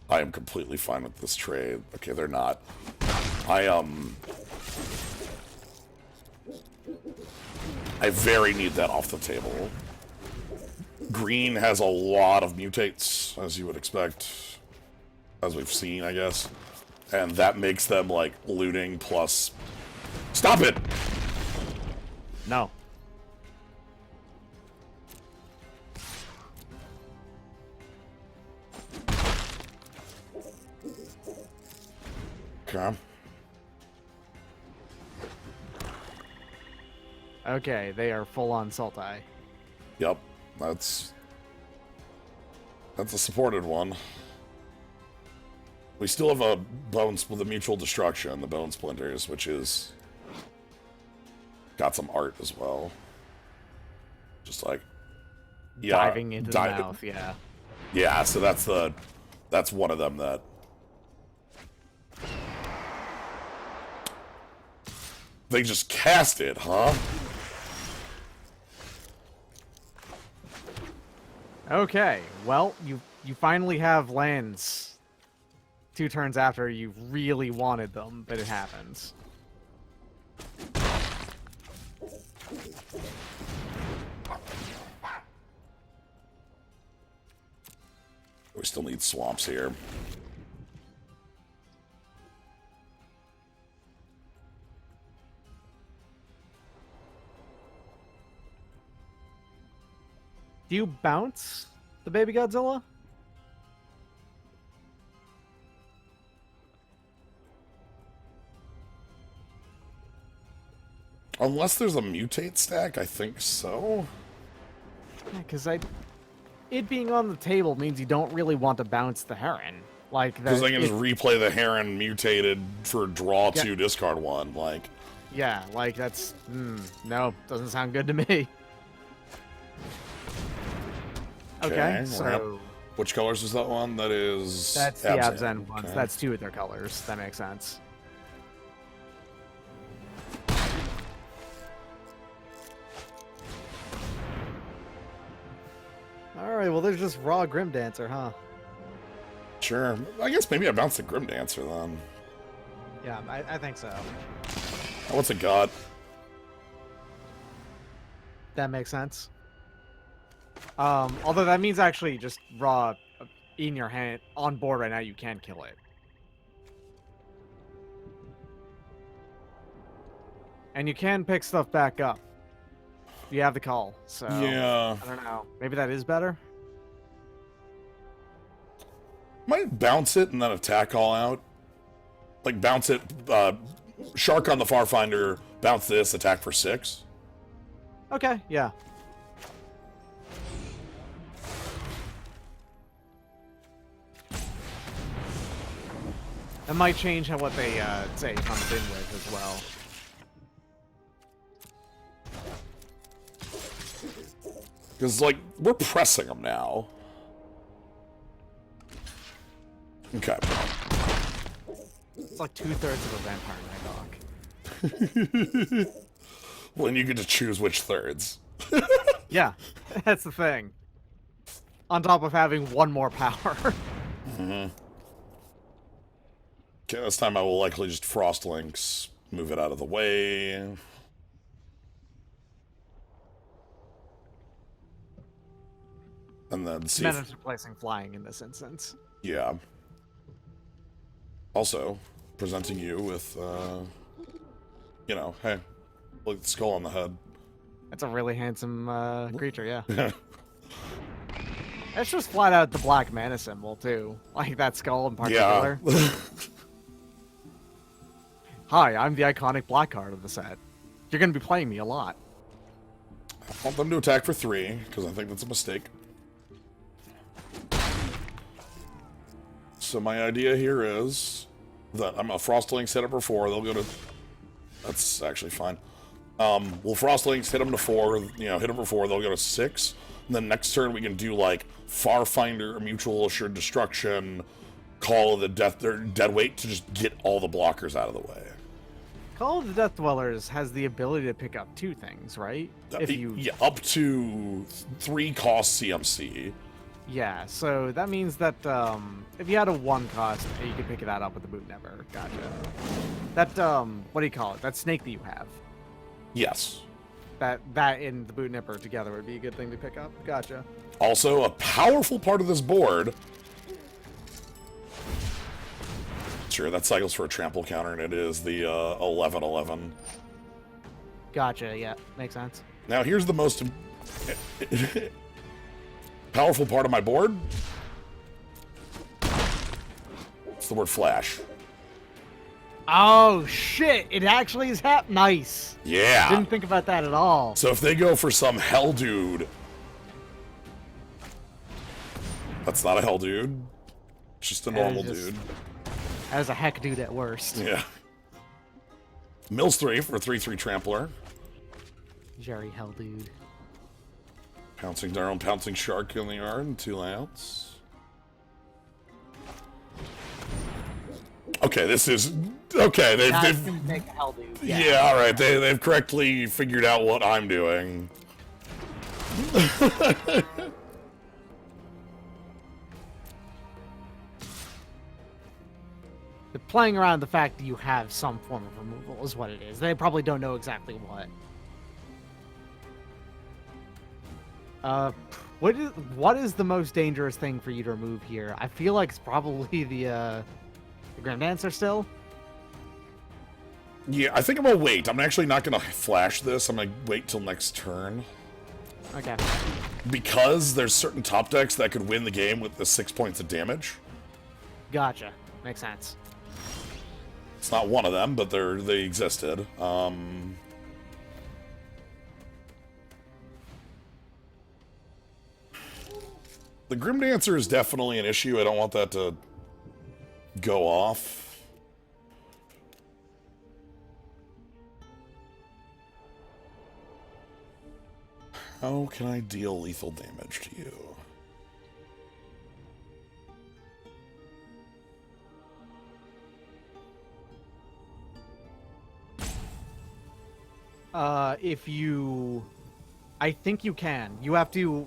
I am completely fine with this trade. Okay, they're not. I very need that off the table. Green has a lot of mutates, as you would expect. As we've seen, I guess. And that makes them, like, looting plus... Stop it! No. Okay. Okay, they are full on Sultai. Yep, that's a supported one. We still have a the mutual destruction, the Bone Splinters, which is got some art as well. Just like diving into the mouth, yeah. Yeah, so that's one of them that They just cast it, huh? Okay, well, you finally have lands 2 turns after you really wanted them, but it happens. We still need swamps here. Do you bounce the baby Godzilla? Unless there's a mutate stack, I think so. Yeah, because it being on the table means you don't really want to bounce the Heron. Like that. Because I can just replay the Heron mutated for draw 2, discard 1. Like, yeah, like that's no, doesn't sound good to me. Okay, so which colors is that one? That is that's the Abzan ones. Okay. That's 2 of their colors. That makes sense. Alright, well there's just raw Grim Dancer, huh? Sure. I guess maybe I bounced the Grim Dancer then. Yeah, I think so. Oh, what's it got? That makes sense. Although that means actually just raw in your hand on board right now, you can kill it. And you can pick stuff back up. You have the call, so yeah. I don't know. Maybe that is better. Might bounce it and then attack all out. Like bounce it, Shark on the Farfinder, bounce this, attack for 6. Okay, yeah. That might change how what they say it comes in with as well. Because, like, we're pressing them now. Okay. It's like 2/3 of a Vampire Nighthawk. When you get to choose which thirds. Yeah, that's the thing. On top of having 1 more power. Mm-hmm. Okay, this time I will likely just Frost Links, move it out of the way. And then see. Menace replacing flying in this instance. Yeah. Also, presenting you with, you know, hey, look at the skull on the head. That's a really handsome creature, yeah. It's just flat out the black mana symbol, too. Like that skull in particular. Yeah. Hi, I'm the iconic black card of the set. You're going to be playing me a lot. I want them to attack for 3, because I think that's a mistake. So my idea here is that I'm a Frostlinks hit them for 4. They'll go to. That's actually fine. We'll Frostlinks hit them to 4. You know, hit them for 4. They'll go to 6. And then next turn we can do like Farfinder, Mutual Assured Destruction, Call of the Dead Weight to just get all the blockers out of the way. Call of the Death Dwellers has the ability to pick up 2 things, right? If you yeah, up to 3 cost CMC. Yeah, so that means that if you had a 1 cost, you could pick that up with the Boot Never. Gotcha. That, what do you call it? That snake that you have. Yes. That and the Boot Nipper together would be a good thing to pick up. Gotcha. Also, a powerful part of this board. Sure, that cycles for a trample counter, and it is the 11/11. Gotcha, yeah. Makes sense. Now, here's the most powerful part of my board. It's the word flash. Oh, shit! It actually is nice! Yeah! Didn't think about that at all. So if they go for some hell dude... That's not a hell dude. It's just a normal dude. That was a heck dude at worst. Yeah. Mills 3 for a 3/3 trampler. Jerry hell dude. Pouncing Darrell, Pouncing Shark in the yard, and 2 layouts. Okay, this is okay. That's They've gonna make a hell dude. yeah. All right, they've correctly figured out what I'm doing. They're playing around the fact that you have some form of removal is what it is. They probably don't know exactly what. What is the most dangerous thing for you to remove here? I feel like it's probably the Grim Dancer still. Yeah, I think I'm gonna wait. I'm actually not gonna flash this. I'm gonna wait till next turn. Okay. Because there's certain top decks that could win the game with the 6 points of damage. Gotcha. Makes sense. It's not one of them, but they existed. The Grim Dancer is definitely an issue. I don't want that to go off. How can I deal lethal damage to you? If you... I think you can. You have to...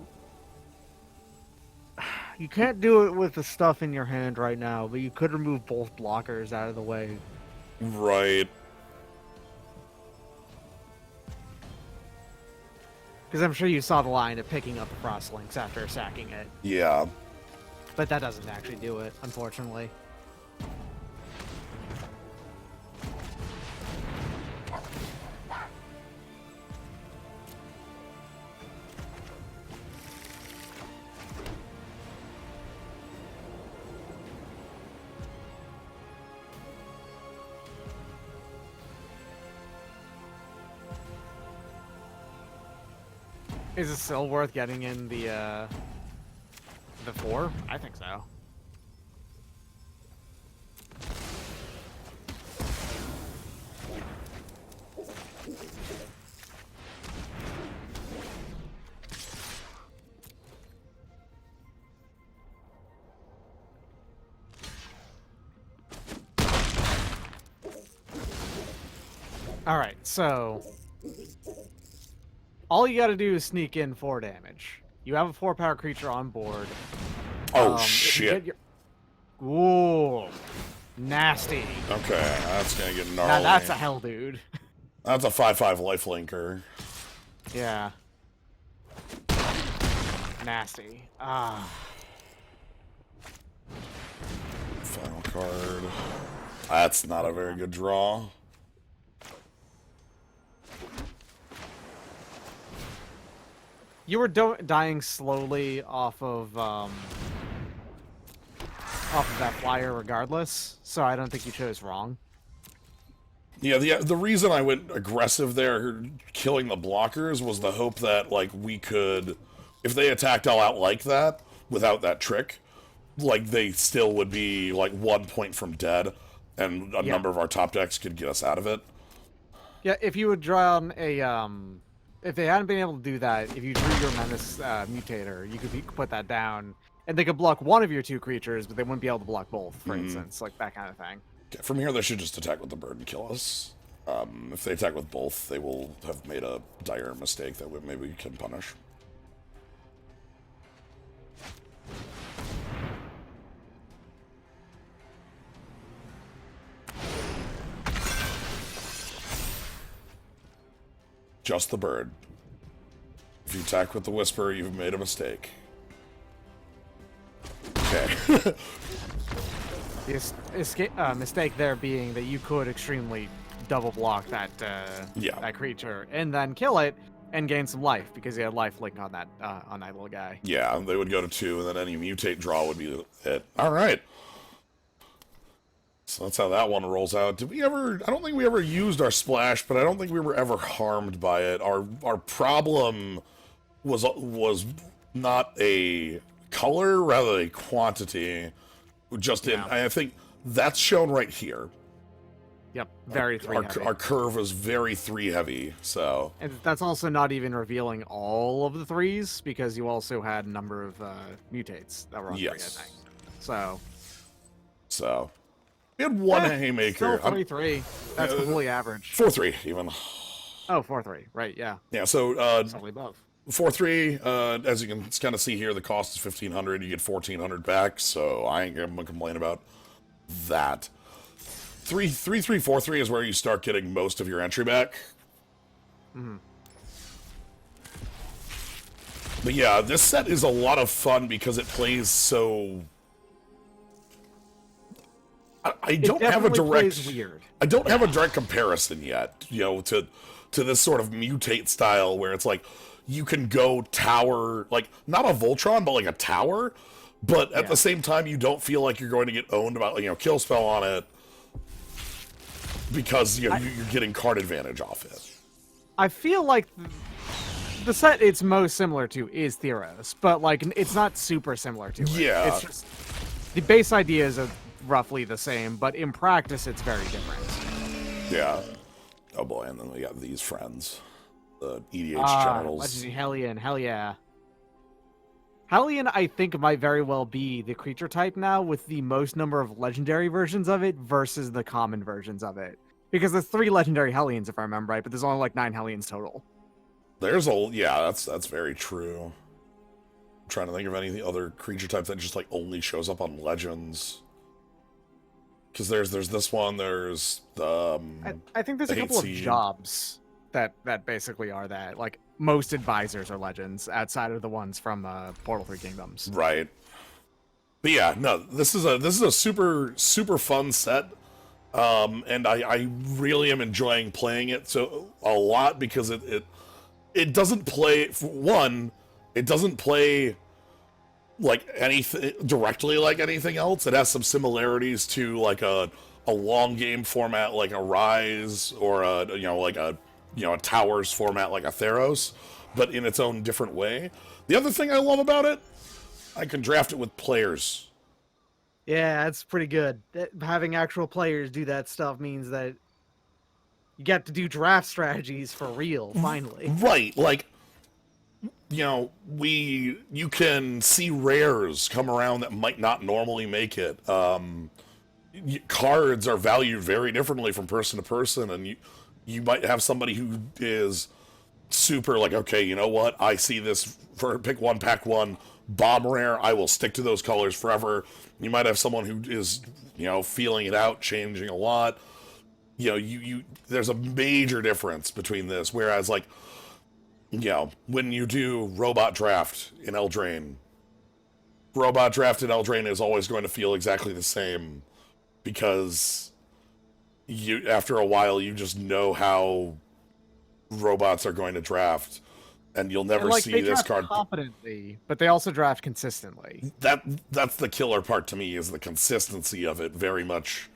You can't do it with the stuff in your hand right now, but you could remove both blockers out of the way. Right. Because I'm sure you saw the line of picking up the Frost Links after sacking it. Yeah. But that doesn't actually do it, unfortunately. Is it still worth getting in the 4? I think so. All right, so all you got to do is sneak in 4 damage. You have a 4-power creature on board. Oh, if you shit. get Ooh, nasty. Okay, that's gonna get gnarly. Now that's a hell, dude. That's a 5/5 lifelinker. Yeah. Nasty. Ah. Final card. That's not a very good draw. You were dying slowly off of that flyer regardless, so I don't think you chose wrong. Yeah, the reason I went aggressive there, killing the blockers, was the hope that, like, we could, if they attacked all out like that, without that trick, like, they still would be, like, 1 point from dead, and a number of our top decks could get us out of it. Yeah, if you would draw a, if they hadn't been able to do that, if you drew your Menace Mutator, you could put that down, and they could block one of your 2 creatures, but they wouldn't be able to block both, for instance, like that kind of thing. Okay, from here, they should just attack with the bird and kill us. If they attack with both, they will have made a dire mistake that maybe we can punish. Just the bird. If you attack with the Whisper, you've made a mistake. Okay. The mistake there being that you could extremely double block that that creature and then kill it and gain some life because you had life link on that little guy. Yeah, they would go to 2, and then any mutate draw would be it. All right. So that's how that one rolls out. Did we ever... I don't think we ever used our splash, but I don't think we were ever harmed by it. Our problem was not a color, rather a quantity. Just in... I think that's shown right here. Yep, very 3 heavy. Our curve was very 3 heavy, so... And that's also not even revealing all of the 3s, because you also had a number of mutates that were on 3, I think. So... We had one Still haymaker. 3-3. That's completely average. 4-3 even. Oh, 4-3. Right, yeah. Yeah, so Slightly above. 4-3, as you can kind of see here, the cost is 1,500. You get 1,400 back, so I ain't gonna complain about that. 3-3, 4-3 is where you start getting most of your entry back. Mm-hmm. But yeah, this set is a lot of fun because it plays so... I don't have a direct... Weird. I don't have a direct comparison yet, you know, to this sort of mutate style where it's like, you can go tower, like, not a Voltron, but like a tower, but at the same time, you don't feel like you're going to get owned by, you know, kill spell on it, because, you know, you're getting card advantage off it. I feel like the set it's most similar to is Theros, but, like, it's not super similar to it. Yeah. It's just, the base ideas are roughly the same, but in practice, it's very different. Yeah. Oh boy, and then we got these friends. The EDH generals. Legendary Hellion, hell yeah. Hellion, I think, might very well be the creature type now with the most number of legendary versions of it versus the common versions of it. Because there's 3 legendary Hellions, if I remember right, but there's only like 9 Hellions total. There's that's very true. I'm trying to think of any other creature type that just like only shows up on Legends. Because there's this one, there's the I think there's a couple of jobs that basically are that. Like, most advisors are legends outside of the ones from Portal 3 Kingdoms. Right. But yeah, no, this is a super fun set. And I really am enjoying playing it so a lot because it doesn't play, for one, it doesn't play like anything directly like anything else. It has some similarities to like a long game format like a Rise or a Towers format like a Theros, but in its own different way. The other thing I love about it, I can draft it with players. Yeah, that's pretty good. Having actual players do that stuff means that you get to do draft strategies for real, finally. Right, like, you know, you can see rares come around that might not normally make it. Cards are valued very differently from person to person, and you might have somebody who is super like, okay, you know what? I see this for pick one, pack one, bomb rare. I will stick to those colors forever. You might have someone who is, you know, feeling it out, changing a lot. You know, there's a major difference between this. Whereas, like, you know, when you do robot draft in Eldraine is always going to feel exactly the same because after a while you just know how robots are going to draft, and you'll never see this card confidently, but they also draft consistently. That's the killer part to me, is the consistency of it. Very much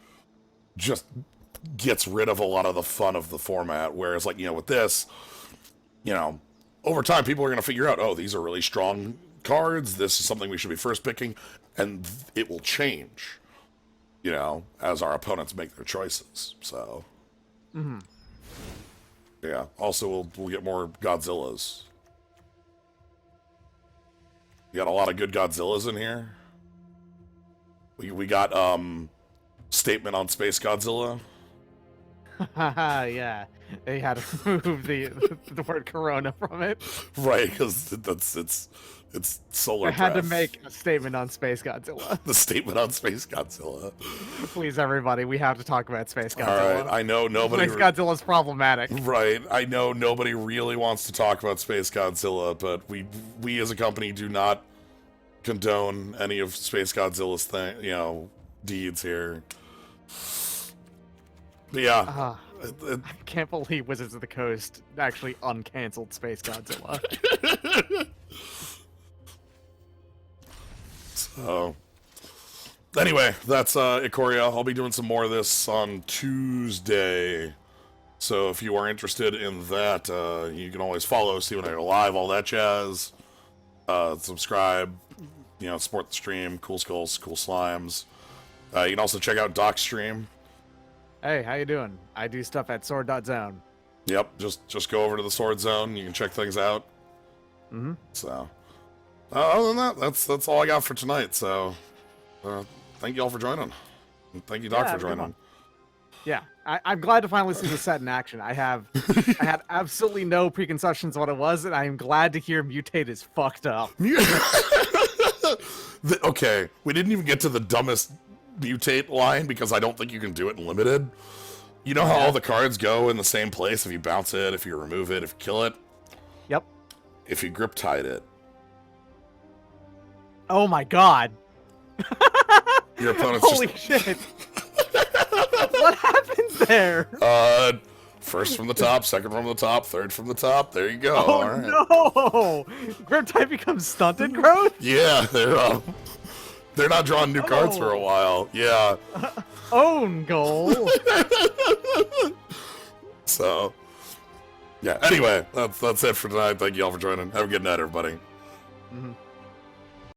just gets rid of a lot of the fun of the format. Whereas, like, you know, with this, you know, over time people are going to figure out, oh, these are really strong cards, this is something we should be first picking, and it will change, you know, as our opponents make their choices. So yeah, also we'll get more Godzillas. We got a lot of good Godzillas in here. We got Statement on Space Godzilla. Yeah, they had to remove the word Corona from it. Right, because it's solar. They had to make a statement on Space Godzilla. The Statement on Space Godzilla. Please, everybody, we have to talk about Space Godzilla. All right, I know nobody. Space Godzilla's problematic. Right, I know nobody really wants to talk about Space Godzilla, but we as a company do not condone any of Space Godzilla's deeds here. But yeah. I can't believe Wizards of the Coast actually uncanceled Space Godzilla. So, anyway, that's Ikoria. I'll be doing some more of this on Tuesday. So if you are interested in that, you can always follow, see when I go live, all that jazz. Subscribe, you know, support the stream, cool skulls, cool slimes. You can also check out Doc's stream. Hey, how you doing? I do stuff at sword.zone. Yep, just go over to the Sword Zone. You can check things out. So, other than that, that's all I got for tonight. So, thank you all for joining. Thank you, Doc, Yeah, for have a good joining. one. Yeah, I'm glad to finally see the set in action. I had absolutely no preconceptions of what it was, and I am glad to hear Mutate is fucked up. Okay, we didn't even get to the dumbest mutate line because I don't think you can do it in limited. You know how all the cards go in the same place if you bounce it, if you remove it, if you kill it? Yep. If you grip tied it. Oh my god. Your opponent's Holy shit. What happened there? First from the top, second from the top, third from the top. There you go. Oh All right. no! Grip type becomes stunted growth? Yeah, they're not drawing new cards for a while. Yeah. Own goal. So, yeah. Anyway, that's it for tonight. Thank you all for joining. Have a good night, everybody. Mhm.